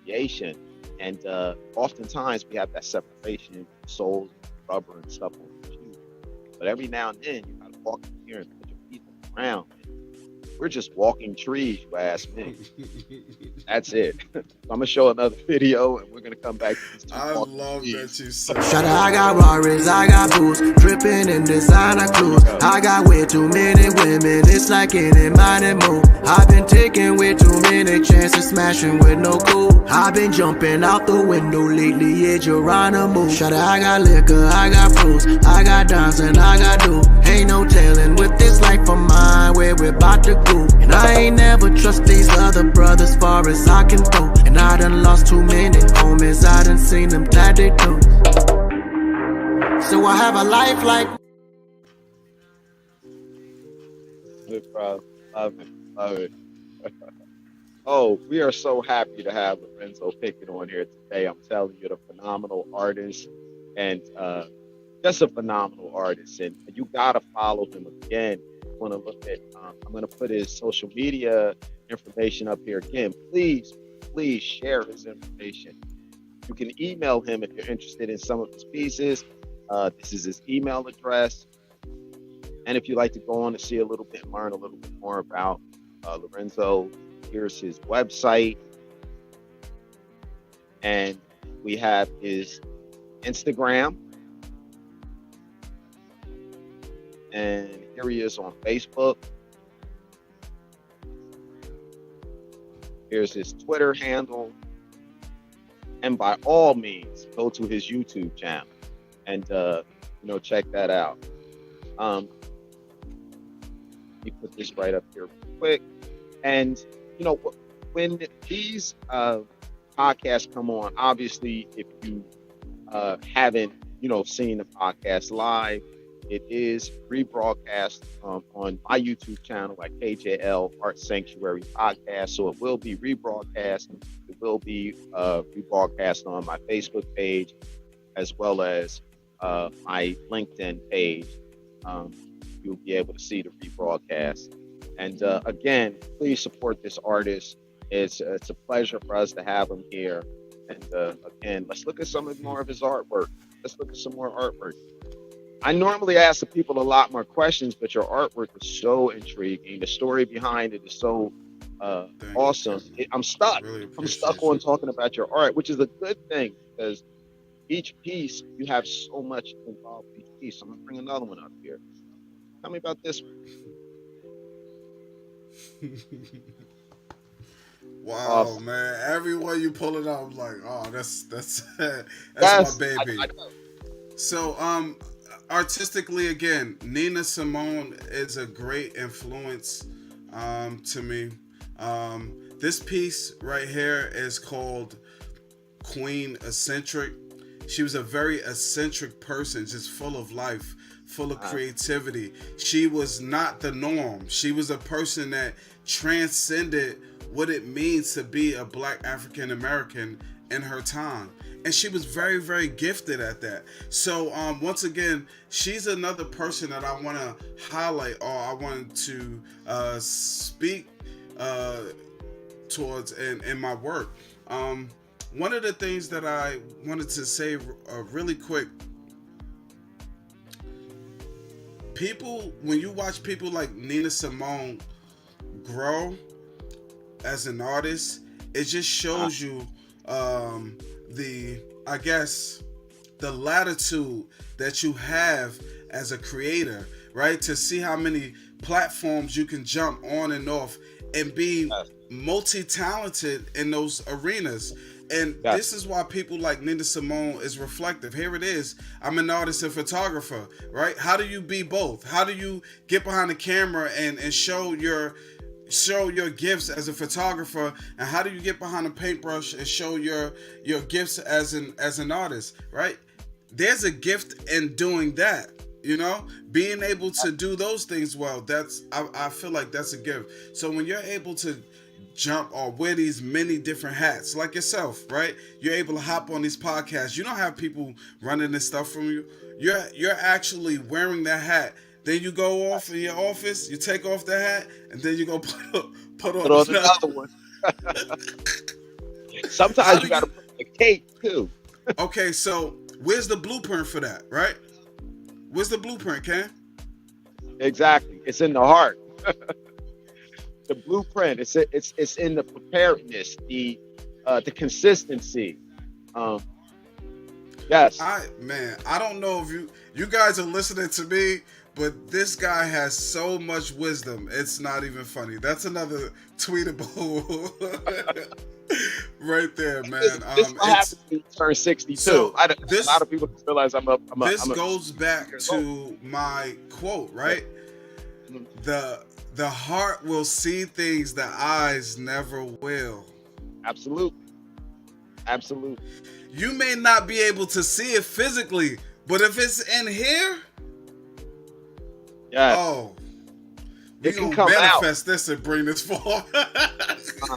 creation. And oftentimes we have that separation, soles, rubber, and stuff on the shoes. But every now and then you gotta walk in here and put your feet on the ground. We're just walking trees, you ask me. That's it. So I'm gonna show another video, and we're gonna come back to these two I walking love trees. that you said. Shut up, I got Rarries, I got boots, dripping in designer clothes. I got way too many women, it's like any money move. I've been taking way too many chances, smashing with no cool. I've been jumping out the window lately, yeah, Geronimo. Shut up, I got liquor, I got fruits, I got dimes and I got dough. Ain't no telling with this life of mine where we're about to go. And I ain't never trust these other brothers far as I can throw. And I done lost too many homies, I done seen them glad they do. So I have a life like Good, bro. Love it. Love it. Oh, we are so happy to have Lorenzo Pickett on here today. I'm telling you, the phenomenal artist, and just a phenomenal artist. And you gotta follow him again. You want to look at? I'm gonna put his social media information up here again. Please, please share his information. You can email him if you're interested in some of his pieces. This is his email address. And if you'd like to go on to see a little bit and learn a little bit more about Lorenzo, here's his website. And we have his Instagram. And here he is on Facebook. Here's his Twitter handle. And by all means, go to his YouTube channel and check that out. Let me put this right up here real quick. And when these podcasts come on, obviously, if you haven't seen the podcast live, it is rebroadcast on my YouTube channel at KJL Art Sanctuary Podcast. So it will be rebroadcast. It will be rebroadcast on my Facebook page as well as my LinkedIn page. You'll be able to see the rebroadcast. And again, please support this artist. It's a pleasure for us to have him here. And again, let's look at some more of his artwork. Let's look at some more artwork. I normally ask the people a lot more questions, but your artwork is so intriguing. The story behind it is so awesome. I'm stuck. Really I'm stuck on talking about your art, which is a good thing because each piece, you have so much involved with each piece. I'm going to bring another one up here. Tell me about this one. Wow, Awesome. man! Everywhere you pull it up, I'm like, oh, that's Yes, my baby. I know. So, artistically, again, Nina Simone is a great influence to me. This piece right here is called Queen Eccentric. She was a very eccentric person, just full of life, full of creativity. She was not the norm. She was a person that transcended what it means to be a Black African American in her time. And she was very, very gifted at that. So once again, she's another person that I want to highlight, or I want to speak towards in my work. One of the things that I wanted to say really quick, people, when you watch people like Nina Simone grow as an artist, it just shows you the, I guess, the latitude that you have as a creator, right? To see how many platforms you can jump on and off and be multi-talented in those arenas. And this is why people like Nina Simone is reflective. Here it is. I'm an artist and photographer, right? How do you be both? How do you get behind the camera and show your gifts as a photographer, and how do you get behind a paintbrush and show your gifts as an artist, right? There's a gift in doing that, you know, being able to do those things well. I feel like that's a gift. So when you're able to jump or wear these many different hats like yourself, right? You're able to hop on these podcasts. You don't have people running this stuff from you. You're actually wearing that hat. Then you go off in your office, you take off the hat, and then you go put on another one. Sometimes you got to put on the cape too. Okay, so where's the blueprint for that, right? Where's the blueprint, Ken? Exactly, it's in the heart. The blueprint, it's in the preparedness, the consistency. Yes. I don't know if you guys are listening to me, but this guy has so much wisdom. It's not even funny. That's another tweetable right there, man. This happens to turn 62. So a lot of people realize this goes back to my quote, right? The heart will see things the eyes never will. Absolutely. You may not be able to see it physically, but if it's in here, we can manifest this and bring this forward.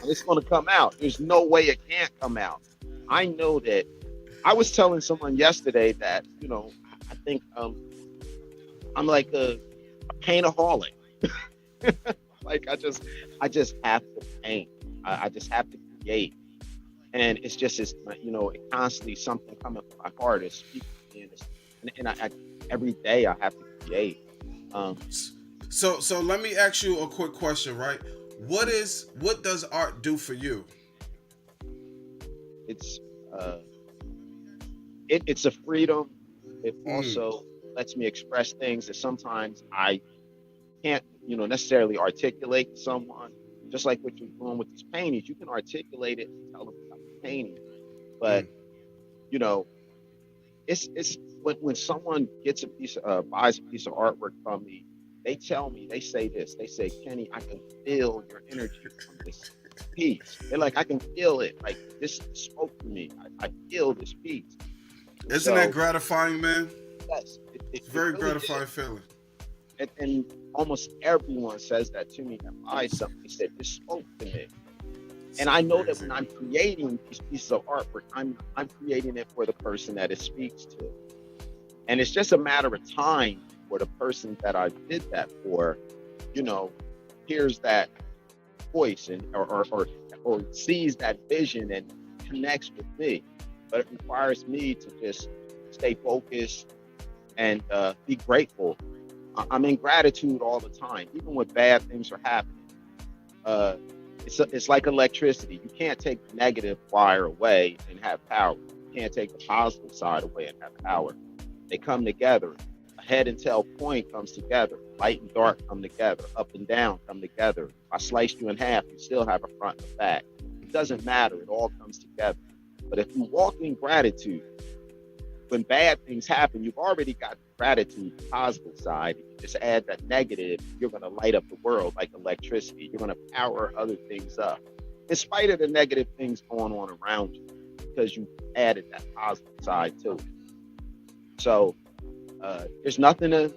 It's going to come out. There's no way it can't come out. I know that. I was telling someone yesterday that, you know, I think I'm like a paintaholic. Like I just have to paint. I just have to create. And it's just, you know, it constantly something coming from my heart is speaking, and I every day I have to create. So let me ask you a quick question, right? What does art do for you? It's it's a freedom. It also lets me express things that sometimes I can't, you know, necessarily articulate to someone. Just like what you're doing with these paintings, you can articulate it and tell them about the painting. But you know, it's when someone gets buys a piece of artwork from me, they tell me, they say this, they say, Kenny, I can feel your energy from this piece. They're like, I can feel it. Like this spoke to me. I feel this piece. Isn't that gratifying, man? Yes, it's very really gratifying feeling. And almost everyone says that to me that buys something. They said, this spoke to me. And I know that when I'm creating these pieces of artwork, I'm creating it for the person that it speaks to. And it's just a matter of time for the person that I did that for, you know, hears that voice and or sees that vision and connects with me. But it requires me to just stay focused and be grateful. I'm in gratitude all the time, even when bad things are happening. It's like electricity. You can't take the negative wire away and have power. You can't take the positive side away and have power. They come together. A head and tail point comes together. Light and dark come together. Up and down come together. If I sliced you in half, you still have a front and a back. It doesn't matter. It all comes together. But if you walk in gratitude, when bad things happen, you've already got the gratitude, the positive side. You just add that negative, you're going to light up the world like electricity. You're going to power other things up, in spite of the negative things going on around you, because you added that positive side to it. So there's nothing to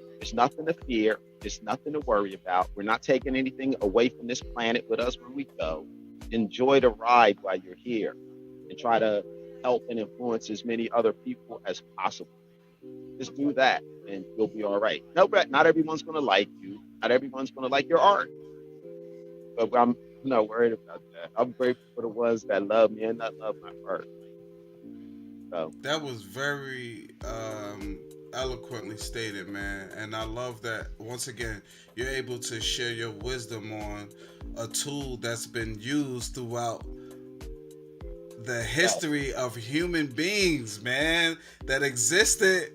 fear. There's nothing to worry about. We're not taking anything away from this planet with us when we go. Enjoy the ride while you're here, and try to help and influence as many other people as possible. Just do that and you'll be all right. No, but not everyone's going to like you. Not everyone's going to like your art. But I'm not worried about that. I'm grateful for the ones that love me and not love my art. So that was very eloquently stated, man. And I love that once again you're able to share your wisdom on a tool that's been used throughout the Yes, history of human beings, man, that existed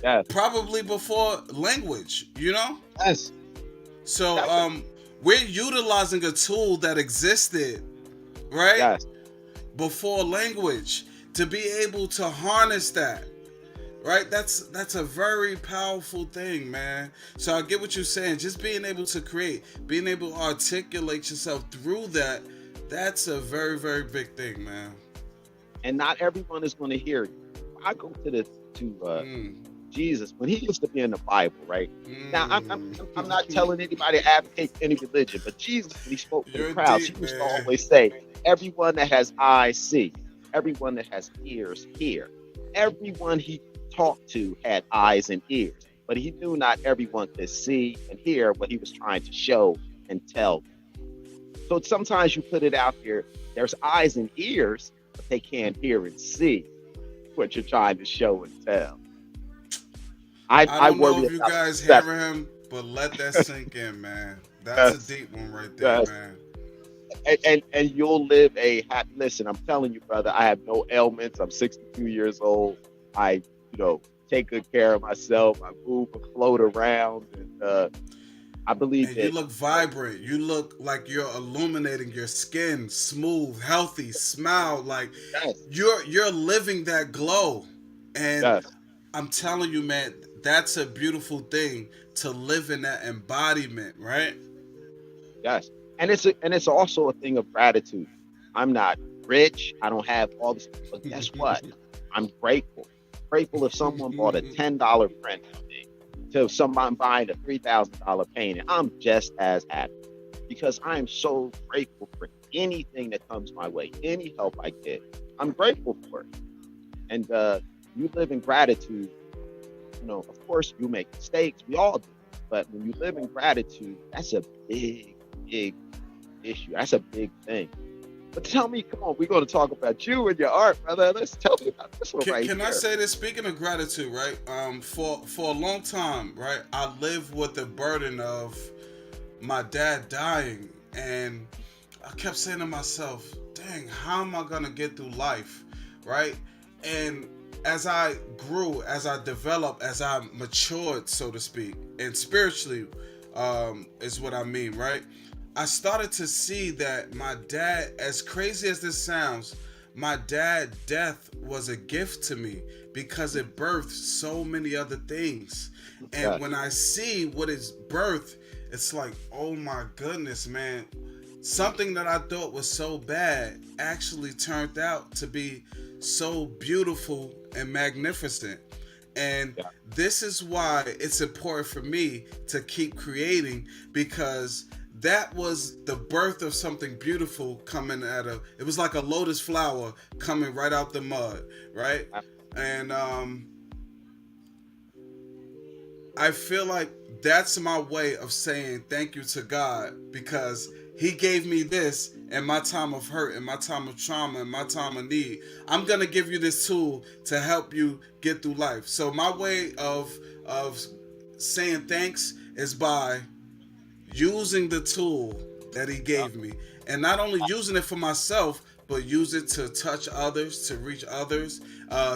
yes, probably before language, you know? yes, So definitely. we're utilizing a tool that existed, right? Yes, Before language to be able to harness that, right? That's a very powerful thing, man. So I get what you're saying. Just being able to create, being able to articulate yourself through that, that's a very, very big thing, man. and not everyone is going to hear you. I go to Mm. Jesus when he used to be in the Bible, right? Now, Mm. I'm not telling anybody to advocate any religion, but Jesus, when he spoke to the You're crowds, he deep, used to man. always say, "Everyone that has eyes see, everyone that has ears hear." Everyone he talked to had eyes and ears, but he knew not everyone could see and hear what he was trying to show and tell. So sometimes you put it out there, there's eyes and ears, but they can't hear and see what you're trying to show and tell. I I don't know worry if you about guys success. hear him, but let that sink in, man. That's a Yes, deep one right there, yes. man. And you'll live a happy. Listen, I'm telling you, brother. I have no ailments. I'm 62 years old. I, take good care of myself. I move and float around, and I believe And you that. look vibrant. You look like you're illuminating your skin, smooth, healthy, smile. Like Yes, you're living that glow. And yes, I'm telling you, man, that's a beautiful thing to live in that embodiment, right? yes. And it's also a thing of gratitude. I'm not rich. I don't have all this, but guess what? I'm grateful. Grateful if someone bought a $10 print from me to someone buying a $3,000 painting. I'm just as happy because I am so grateful for anything that comes my way, any help I get. I'm grateful for it. And you live in gratitude. Of course, you make mistakes. We all do. But when you live in gratitude, that's a big, big issue. That's a big thing. But tell me, come on, we're going to talk about you and your art, brother. Let's tell me about this one right Can I here. say this? Speaking of gratitude, right? For a long time, right, I lived with the burden of my dad dying, and I kept saying to myself, "Dang, how am I gonna get through life?" Right? And as I grew, as I developed, as I matured, so to speak, and spiritually, is what I mean, right? I started to see that my dad, as crazy as this sounds, my dad' death was a gift to me because it birthed so many other things. And Yes, when I see what is birthed, it's like, oh my goodness, man. Something that I thought was so bad actually turned out to be so beautiful and magnificent. And yeah, this is why it's important for me to keep creating, because that was the birth of something beautiful coming out of it. Was like a lotus flower coming right out the mud, right? I- And I feel like that's my way of saying thank you to God, because He gave me this in my time of hurt, in my time of trauma, in my time of need. I'm gonna give you this tool to help you get through life. So my way of saying thanks is by using the tool that He yeah, gave me, and not only using it for myself, but use it to touch others, to reach others,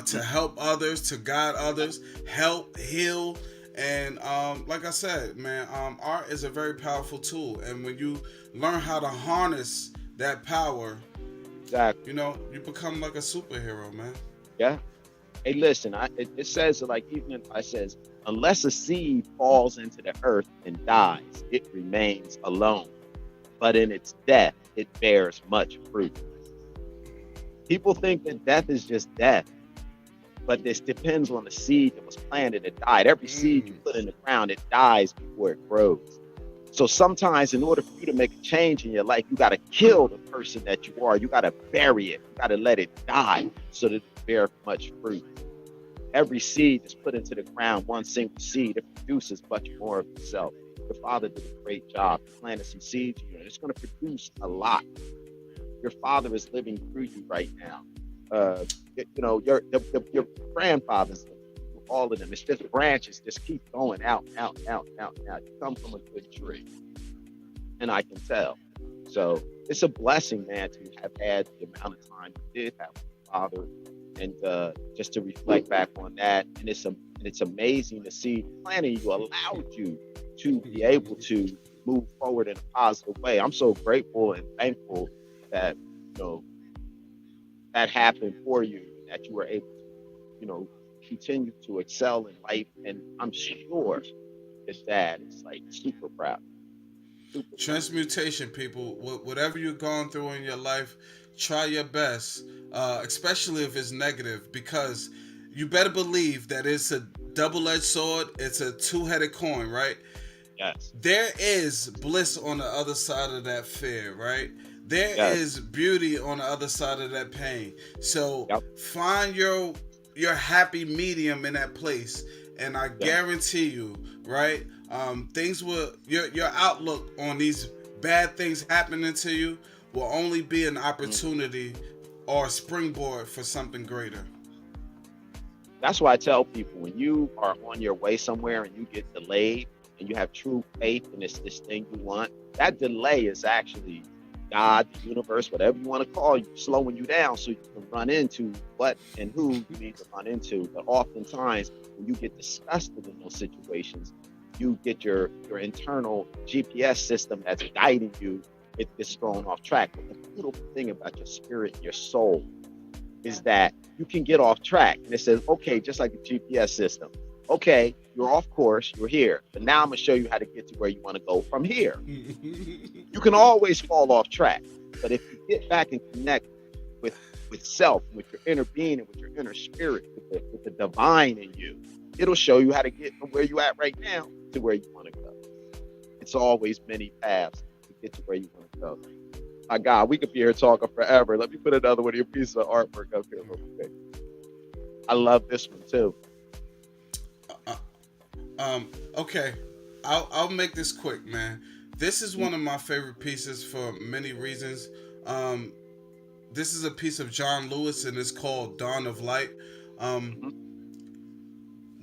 to mm, help others, to guide others, help heal. And like I said, man, art is a very powerful tool, and when you learn how to harness that power, exactly. you become like a superhero, man. Yeah. Hey, listen, it says like even if I says unless a seed falls into the earth and dies, it remains alone. But in its death, it bears much fruit. People think that death is just death, but this depends on the seed that was planted and died. Every seed you Mm. put in the ground, it dies before it grows. So sometimes, in order for you to make a change in your life, you got to kill the person that you are. You got to bury it. You got to let it die so that it bear much fruit. Every seed is put into the ground, one single seed, it produces much more of itself. Your father did a great job. He planted some seeds in you, and it's going to produce a lot. Your father is living through you right now. Uh, your grandfather's living. all of them. It's just branches just keep going out, out, out, out, out. You come from a good tree, and I can tell. So it's a blessing, man, to have had the amount of time you did have with your father, and just to reflect back on that. And it's amazing to see planning you allowed you to be able to move forward in a positive way. I'm so grateful and thankful that, you know, that happened for you, that you were able to, you know, continue to excel in life. And I'm sure his dad is like super proud. Super proud. Transmutation, people. Whatever you're going through in your life, try your best, especially if it's negative, because you better believe that it's a double-edged sword. It's a two-headed coin, right? Yes. There is bliss on the other side of that fear, right? There is beauty on the other side of that pain. So find your happy medium in that place, and I guarantee you, right? Things will your outlook on these bad things happening to you will only be an opportunity or a springboard for something greater. That's why I tell people, when you are on your way somewhere and you get delayed and you have true faith in this thing you want, that delay is actually God, the universe, whatever you want to call you, slowing you down so you can run into what and who you need to run into. But oftentimes, when you get disgusted in those situations, you get your internal GPS system that's guiding you. It gets thrown off track. But the beautiful thing about your spirit, your soul, is that you can get off track. And it says, okay, just like the GPS system. Okay, you're off course, you're here. But now I'm going to show you how to get to where you want to go from here. You can always fall off track. But if you get back and connect with self, with your inner being and with your inner spirit, with the divine in you, it'll show you how to get from where you're at right now to where you want to go. It's always many paths to get to where you want to go. My God, we could be here talking forever. Let me put another one of your pieces of artwork up here real quick. I love this one too. Okay, I'll make this quick, man. This is one of my favorite pieces for many reasons. This is a piece of John Lewis, and it's called Dawn of Light.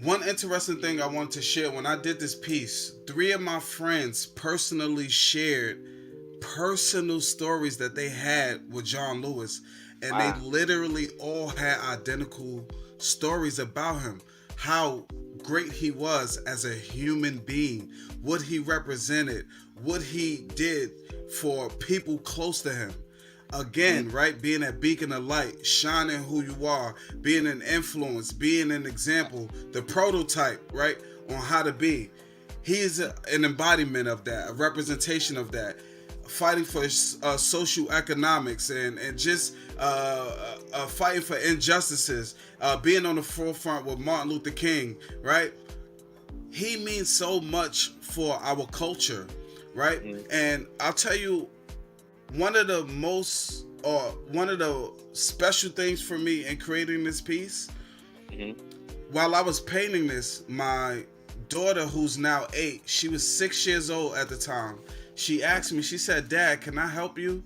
One interesting thing I wanted to share, when I did this piece, 3 of my friends personally shared personal stories that they had with John Lewis, and they literally all had identical stories about him. How great he was as a human being, what he represented, what he did for people close to him. Again, right, being a beacon of light, shining who you are, being an influence, being an example, the prototype, right, on how to be. He is an embodiment of that, a representation of that, fighting for social economics and just fighting for injustices, being on the forefront with Martin Luther King, right? He means so much for our culture, right? And I'll tell you, one of the special things for me in creating this piece, while I was painting this, my daughter, who's now 8, she was 6 years old at the time. She asked me, she said, "Dad, can I help you?"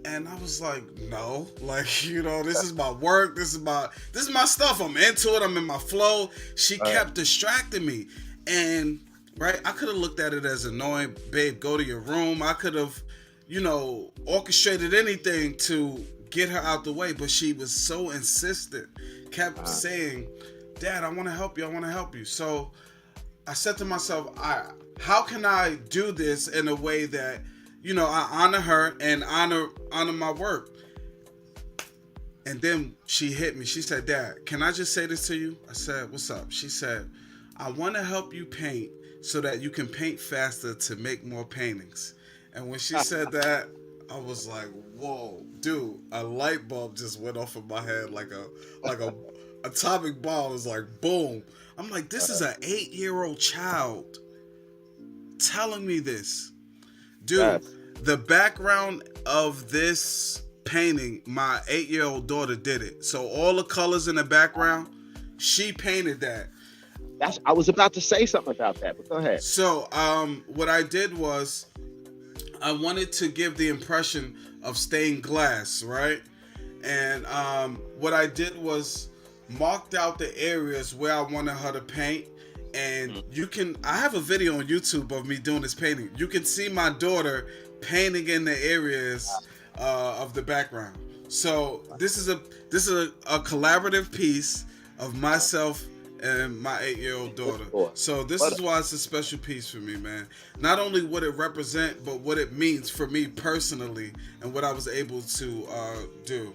And I was like, no, like, you know, this is my work. This is my stuff. I'm into it. I'm in my flow. She kept distracting me. And, right, I could have looked at it as annoying. Babe, go to your room. I could have, you know, orchestrated anything to get her out the way. But she was so insistent, kept saying, "Dad, I want to help you. I want to help you." So I said to myself, how can I do this in a way that, you know, I honor her and honor my work? And then she hit me. She said, "Dad, can I just say this to you?" I said, "What's up?" She said, "I want to help you paint so that you can paint faster to make more paintings." And when she said that, I was like, whoa, dude, a light bulb just went off in my head like a atomic bomb. Was like, boom. I'm like, this is an 8-year-old child telling me this. Dude, the background of this painting, my 8-year-old daughter did it. So all the colors in the background, she painted that. I was about to say something about that, but go ahead. So what I did was, I wanted to give the impression of stained glass, right? And what I did was, marked out the areas where I wanted her to paint. And Mhm. I have a video on YouTube of me doing this painting. You can see my daughter painting in the areas of the background. So this is a collaborative piece of myself and my 8-year-old daughter. Boy, So this but is why it's a special piece for me, man. Not only what it represent, but what it means for me personally and what I was able to do.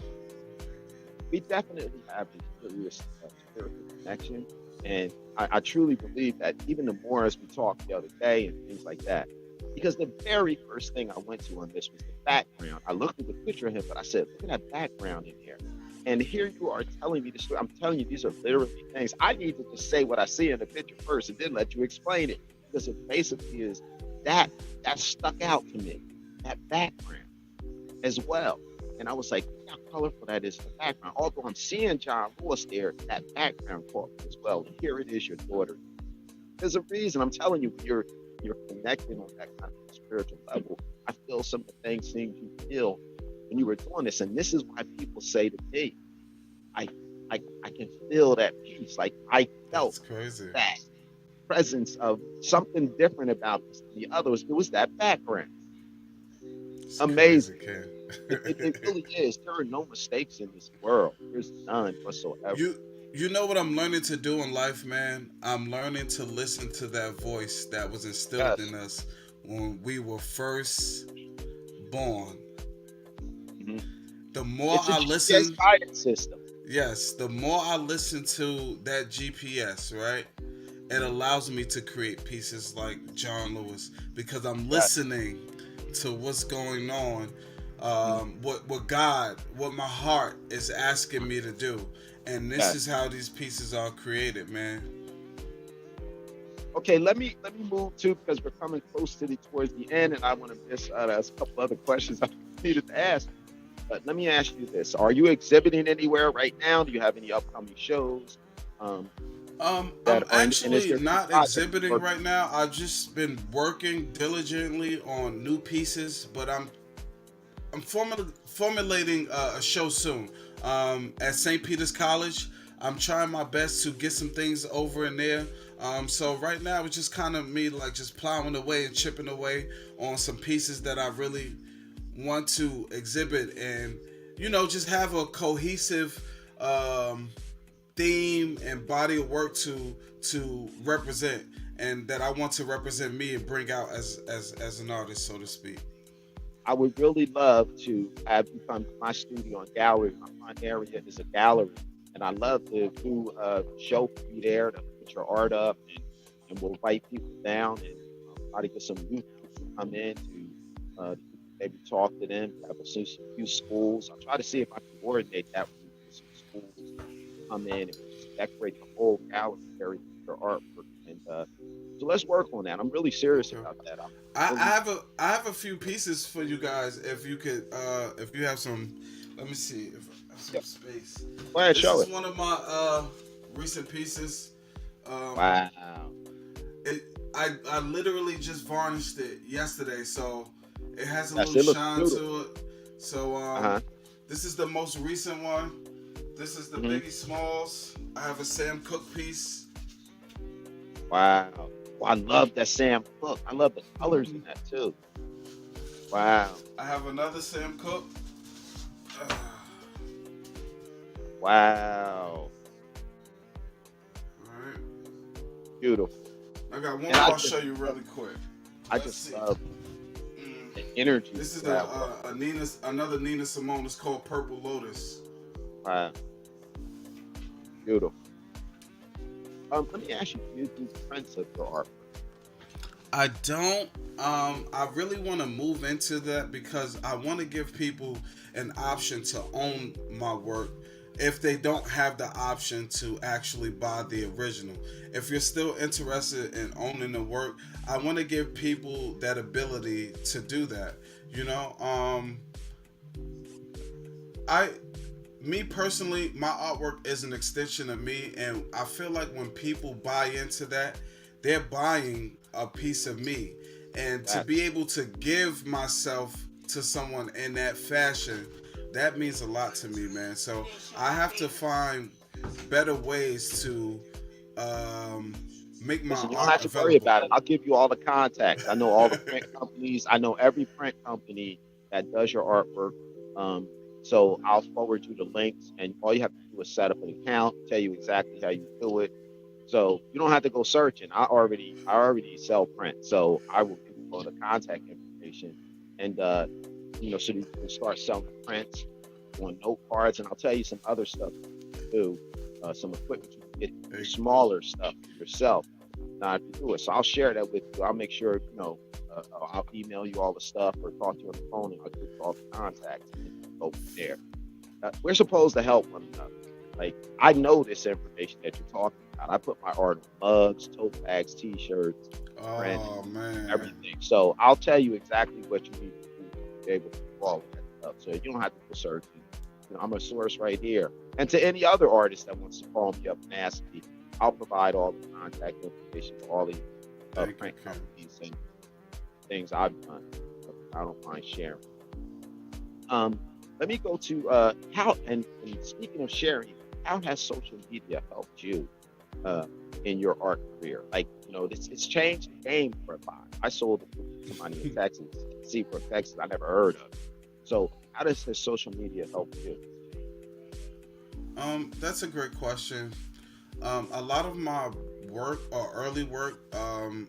we definitely have this serious spiritual connection. And I truly believe that even the more as we talked the other day and things like that, because the very first thing I went to on this was the background. I looked at the picture of him, but I said, look at that background in here. And here you are telling me the story. I'm telling you, these are literally things. I need to just say what I see in the picture first and then let you explain it. Because it basically is that that stuck out to me, that background as well. And I was like, look how colorful that is in the background. Although I'm seeing John Lewis there, that background caught me as well. And here it is, your daughter. There's a reason. I'm telling you, you're connecting on that kind of spiritual level. I feel some of the things you feel when you were doing this. And this is why people say to me, I I can feel that peace. Like I That's felt crazy. that presence of something different about this than the others. It was that background. It's crazy, Amazing. It kid. really is. There are no mistakes in this world. There's none whatsoever. you you know what I'm learning to do in life, man? I'm learning to listen to that voice that was instilled Yes. in us when we were first born. Mhm. The more It's a I GPS listen, guidance system. yes, the more I listen to that GPS, right? It allows me to create pieces like John Lewis because I'm Yes. listening to what's going on, Mhm. what God, what my heart is asking me to do, and this Yes. is how these pieces are created, man. Okay, let me move to because we're coming close to the towards the end, and I want to miss there's a couple other questions I needed to ask. But let me ask you this: are you exhibiting anywhere right now? Do you have any upcoming shows um, I'm that are in? And is actually there any not projects you're exhibiting working right now. I've just been working diligently on new pieces, but I'm formulating a show soon at St. Peter's College. I'm trying my best to get some things over in there. So right now it's just kind of me like just plowing away and chipping away on some pieces that I really want to exhibit and just have a cohesive um, theme and body of work to represent and that I want to represent me and bring out as an artist, so to speak. I would really love to have you come to my studio and gallery. My front area is a gallery, and I love to do a show for you there to put your art up, and we'll invite people down and try to get some youth to come in to maybe talk to them. Have a few schools. I'll try to see if I can coordinate that with some schools come in and just decorate the whole gallery area with your artwork. And so let's work on that. I'm really serious Okay. about that. I'm I really have a few pieces for you guys if you could if you have some. Let me see if I have some yeah. space. Go ahead, This show is it. one of my recent pieces. um Wow. it I literally just varnished it yesterday, so it has a Yes, little it looks shine beautiful. to it. So Uh-huh. this is the most recent one. This is the Hmm. Biggie Smalls. I have a Sam Cooke piece. Wow. Well, I love that Sam Cooke. I love the colors in that too. Wow. I have another Sam Cooke. Wow. Alright. Beautiful. I got one And more I'll show you really quick. I Let's just see. love Mm. the energy This is to that work. another Nina Simone. It's called Purple Lotus. Wow. Beautiful. Let me ask you, do you do prints of your art? I don't. I really want to move into that because I want to give people an option to own my work if they don't have the option to actually buy the original. If you're still interested in owning the work, I want to give people that ability to do that. You know, I me personally, my artwork is an extension of me, and I feel like when people buy into that, they're buying a piece of me. And to That be able to give myself to someone in that fashion, that means a lot to me, man. So I have to find better ways to make my Listen, you don't art have to worry available. about it. I'll give you all the contacts. I know all the print companies. I know every print company that does your artwork. Um, so I'll forward you the links, and all you have to do is set up an account, tell you exactly how you do it. So you don't have to go searching. I already sell print, so I will give you all the contact information, and so you can start selling prints on note cards, and I'll tell you some other stuff you can do, some equipment you can get, the smaller stuff for yourself, not to do it. So I'll share that with you. I'll make sure I'll email you all the stuff or talk to you on the phone, and I'll give you all the contacts and go from there. We're supposed to help one another. Like, I know this information that you're talking about. I put my art on mugs, tote bags, t-shirts, print, Oh man. everything. So I'll tell you exactly what you need to do to be able to do all of that stuff. So you don't have to go searching. I'm a source right here. And to any other artist that wants to call me up and ask me, I'll provide all the contact information for all the print companies and things I've done. I don't mind sharing. Let me go to how, and speaking of sharing, how has social media helped you in your art career? Like, it's changed the game for a lot. I sold it to somebody in Texas, Seabrook, Texas, I never heard of. So how does this social media help you? That's a great question. A lot of my work or early work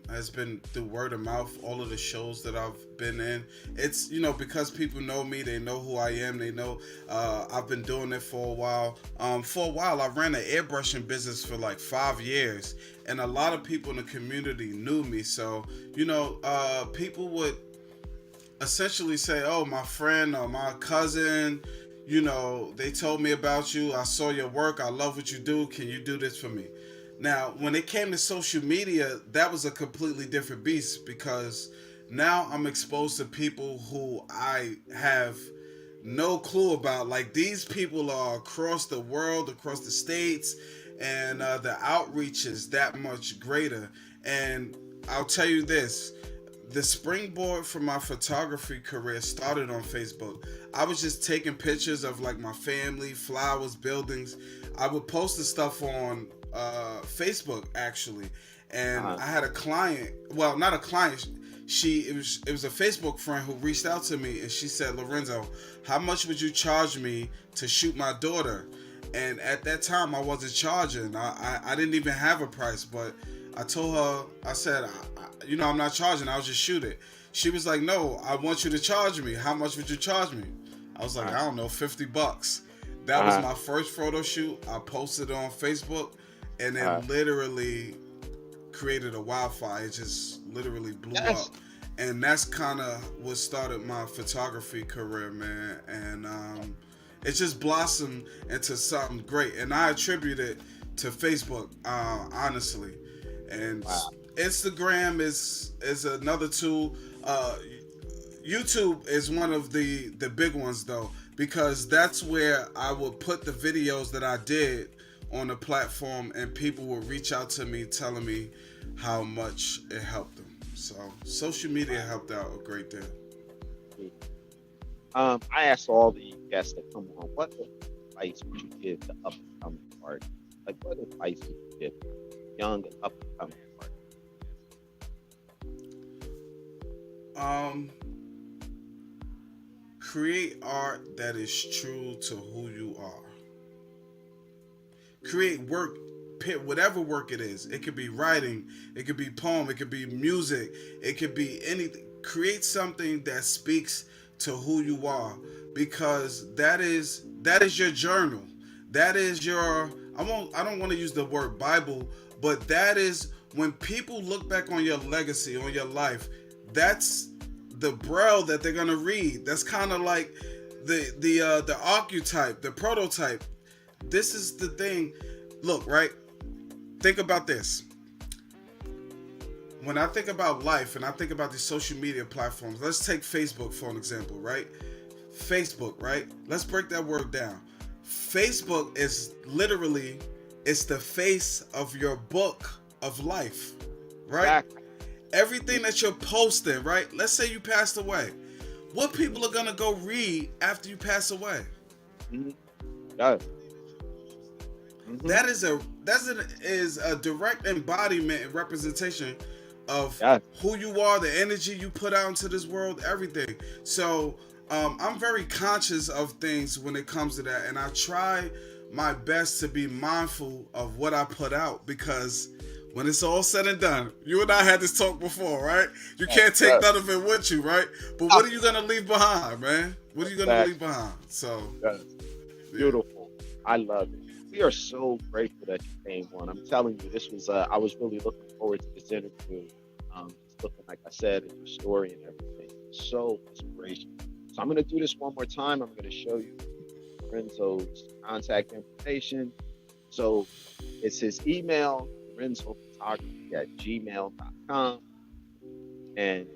has been through word of mouth. All of the shows that I've been in, it's because people know me, they know who I am, they know I've been doing it for a while. I ran an airbrushing business for like 5 years, and a lot of people in the community knew me. So people would essentially say, "Oh, my friend or my cousin, they told me about you. I saw your work. I love what you do. Can you do this for me?" Now, when it came to social media, that was a completely different beast, because now I'm exposed to people who I have no clue about. Like, these people are across the world, across the states, and the outreach is that much greater. And I'll tell you this, the springboard for my photography career started on Facebook. I was just taking pictures of like my family, flowers, buildings. I would post the stuff on Facebook actually, and I had a client. Well, not a client. It was a Facebook friend who reached out to me, and she said, "Lorenzo, how much would you charge me to shoot my daughter?" And at that time, I wasn't charging. I didn't even have a price, but I told her, I said, I'm not charging. I'll just shoot it. She was like, "No, I want you to charge me. How much would you charge me?" I was like, "I don't know, $50." That was my first photo shoot. I posted it on Facebook, and it literally created a wildfire. It just literally blew up. And that's kind of what started my photography career, man. And it just blossomed into something great. And I attribute it to Facebook, honestly. And Instagram is another tool. YouTube is one of the big ones, though, because that's where I would put the videos that I did on the platform, and people would reach out to me telling me how much it helped them. So social media helped out a great deal. I asked all the guests that come on, what advice would you give to up and coming artists? Like, what advice would you give young and up and coming artists? Create art that is true to who you are. Create work, whatever work it is. It could be writing, it could be poem, it could be music, it could be anything. Create something that speaks to who you are, because that is your journal. That is your, I don't want to use the word Bible, but that is when people look back on your legacy, on your life, that's the braille that they're gonna read. That's kind of like the archetype, the prototype. This is the thing. Look, right? Think about this. When I think about life and I think about these social media platforms, let's take Facebook for an example, right? Facebook, right? Let's break that word down. Facebook is literally, it's the face of your book of life, right? Exactly. Everything that you're posting, right? Let's say you passed away. What people are gonna go read after you pass away? Mm-hmm. Yeah. Hmm. That is a direct embodiment and representation of Yes. who you are, the energy you put out into this world, everything. So I'm very conscious of things when it comes to that, and I try my best to be mindful of what I put out, because when it's all said and done, you and I had this talk before, right? You Yes. can't take Yes. none of it with you, right? But what are you gonna leave behind, man? What are you gonna leave Exactly. behind? So Yes. yeah. Beautiful. I love it. We are so grateful that you came on. I'm telling you, this was, I was really looking forward to this interview. Just looking, like I said, at your story and everything. So inspirational. So I'm going to do this one more time. I'm going to show you Lorenzo's contact information. So it's his email, lorenzophotography@gmail.com. And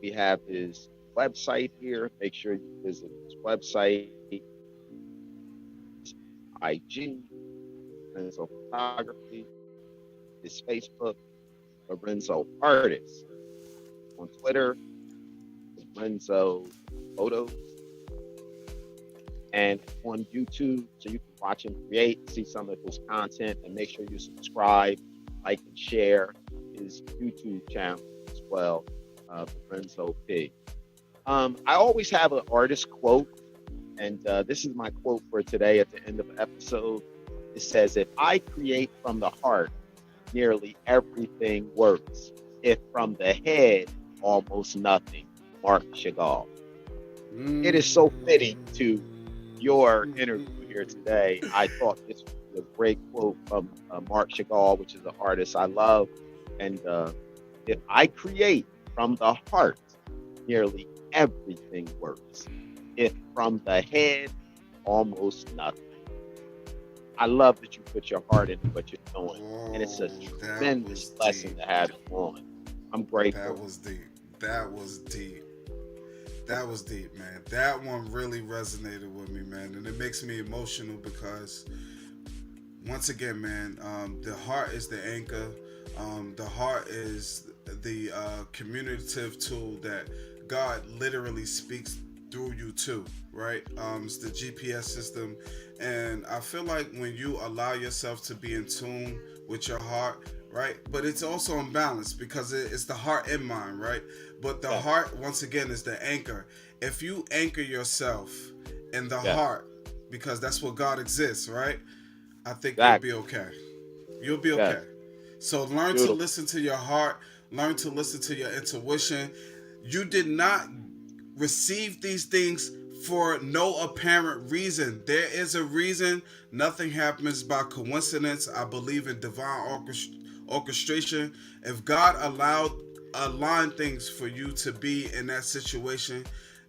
we have his website here. Make sure you visit his website, IG, Lorenzo Photography, his Facebook, Lorenzo Artist, on Twitter, Lorenzo Photos, and on YouTube, so you can watch him create, see some of his content, and make sure you subscribe, like, and share his YouTube channel as well, Lorenzo P. I always have an artist quote, and this is my quote for today at the end of the episode. It says, "If I create from the heart, nearly everything works. If from the head, almost nothing." Mark Chagall. It is so fitting to your interview here today. I thought this was a great quote from Mark Chagall, which is an artist I love. And if I create from the heart, nearly everything works. If from the head, almost nothing. I love that you put your heart into what you're doing. And it's a Whoa, that was tremendous lesson deep. to have you on. I'm That grateful. was deep. That was deep. That was deep, man. That one really resonated with me, man. And it makes me emotional because, once again, man, the heart is the anchor. The heart is the communicative tool that God literally speaks through you to, right? It's the GPS system. And I feel like when you allow yourself to be in tune with your heart, right? But it's also unbalanced because it's the heart and mind, right? But the Yeah, heart, once again, is the anchor. If you anchor yourself in the yeah, heart, because that's where God exists, right? I think you'll be exactly. okay. You'll be Yes, okay. So learn to beautiful. listen to your heart, learn to listen to your intuition. You did not receive these things for no apparent reason. There is a reason. Nothing happens by coincidence. I believe in divine orchestration. If God aligned things for you to be in that situation,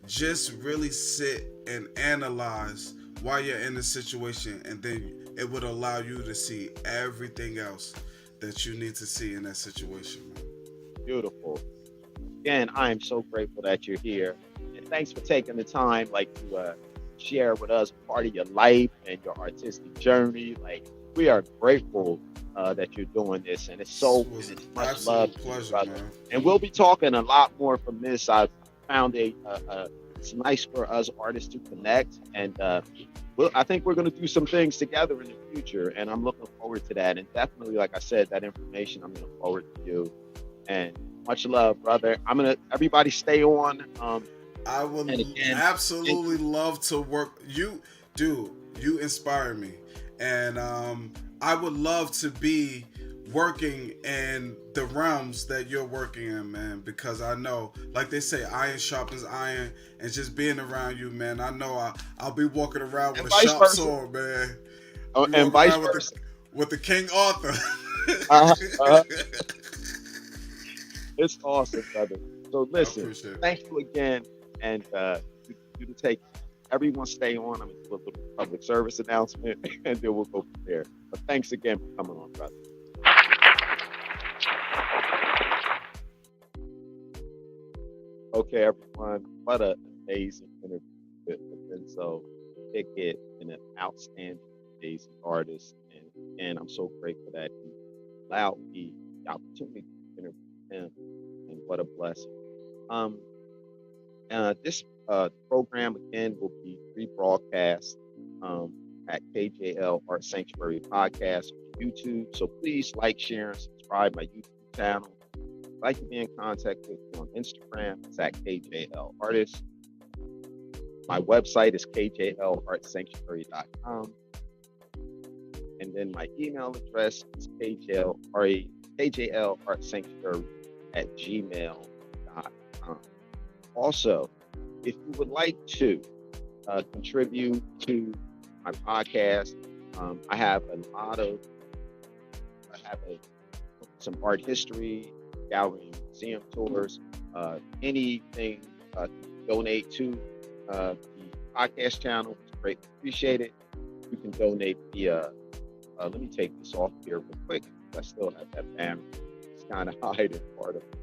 just really sit and analyze why you're in the situation, and then it would allow you to see everything else that you need to see in that situation, man. Beautiful. Again, I am so grateful that you're here. And thanks for taking the time, like, to share with us part of your life and your artistic journey. Like, we are grateful that you're doing this. And This and was an it's much love absolute to you, pleasure, brother. man. And we'll be talking a lot more from this. I've found it's nice for us artists to connect. And I think we're going to do some things together in the future. And I'm looking forward to that. And definitely, like I said, that information I'm going to forward to you. And much love, brother. Everybody stay on. I would And again, thank absolutely love to work. Dude, you inspire me, and I would love to be working in the realms that you're working in, man. Because I know, like they say, iron sharpens iron, and just being around you, man. I know I'll be walking around with and a vice sharp versa. sword, man. Oh, Be and walking vice around with versa. the King Arthur. Uh, uh, it's awesome, brother. So I listen, appreciate it. thank you again. And you to take everyone stay on. I'm going to do a little public service announcement and then we'll go from there. But thanks again for coming on, brother. Okay, everyone. What an amazing interview with Lorenzo Pickett, and an outstanding, amazing artist. And I'm so grateful that he allowed me the opportunity to interview him. And what a blessing. Um, this program again will be rebroadcast at KJL Art Sanctuary Podcast on YouTube. So please like, share, and subscribe my YouTube channel. If you'd like to be in contact with me on Instagram, it's at KJL Artist. My website is kjlartsanctuary.com. And then my email address is kjlartsanctuary@gmail.com. Also, if you would like to contribute to my podcast, I have some art history, gallery and museum tours, anything to donate to the podcast channel. It's greatly appreciated. You can donate via, let me take this off here real quick. I still have that banner. It's kind of hiding part of it.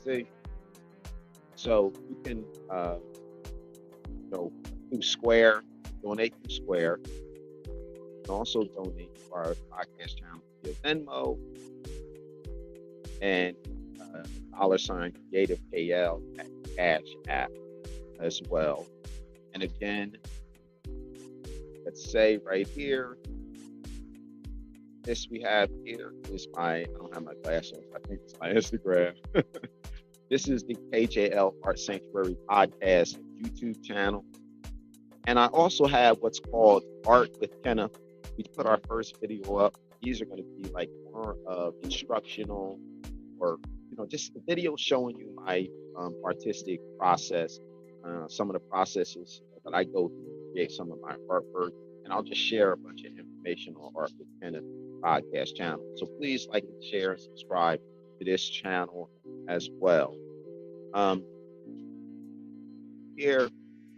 See? So you can, through Square, donate through Square. You can also donate to our podcast channel via Venmo and $ Creative KL at Cash App as well. And again, let's say right here, this we have here is I don't have my glasses, I think it's my Instagram. This is the KJL Art Sanctuary Podcast YouTube channel. And I also have what's called Art with Kenneth. We put our first video up. These are going to be like more instructional, or just a video showing you my artistic process, some of the processes that I go through to create some of my artwork. And I'll just share a bunch of information on Art with Kenneth podcast channel. So please like and share and subscribe to this channel as well. Here,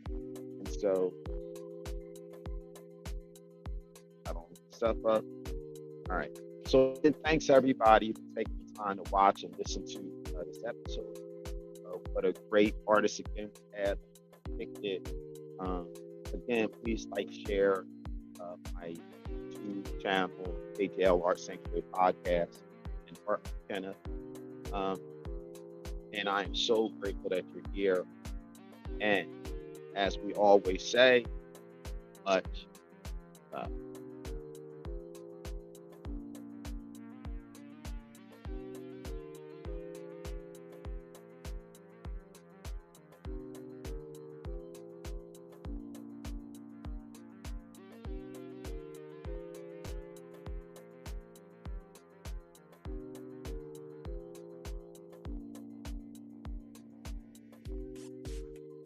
and so I don't stuff up. All right. So thanks everybody for taking the time to watch and listen to this episode. What a great artist again we had, Pickett. Again, please like, share my YouTube channel, KJL Art Sanctuary Podcast, and Art with Kenneth. And I am so grateful that you're here. And as we always say, much love.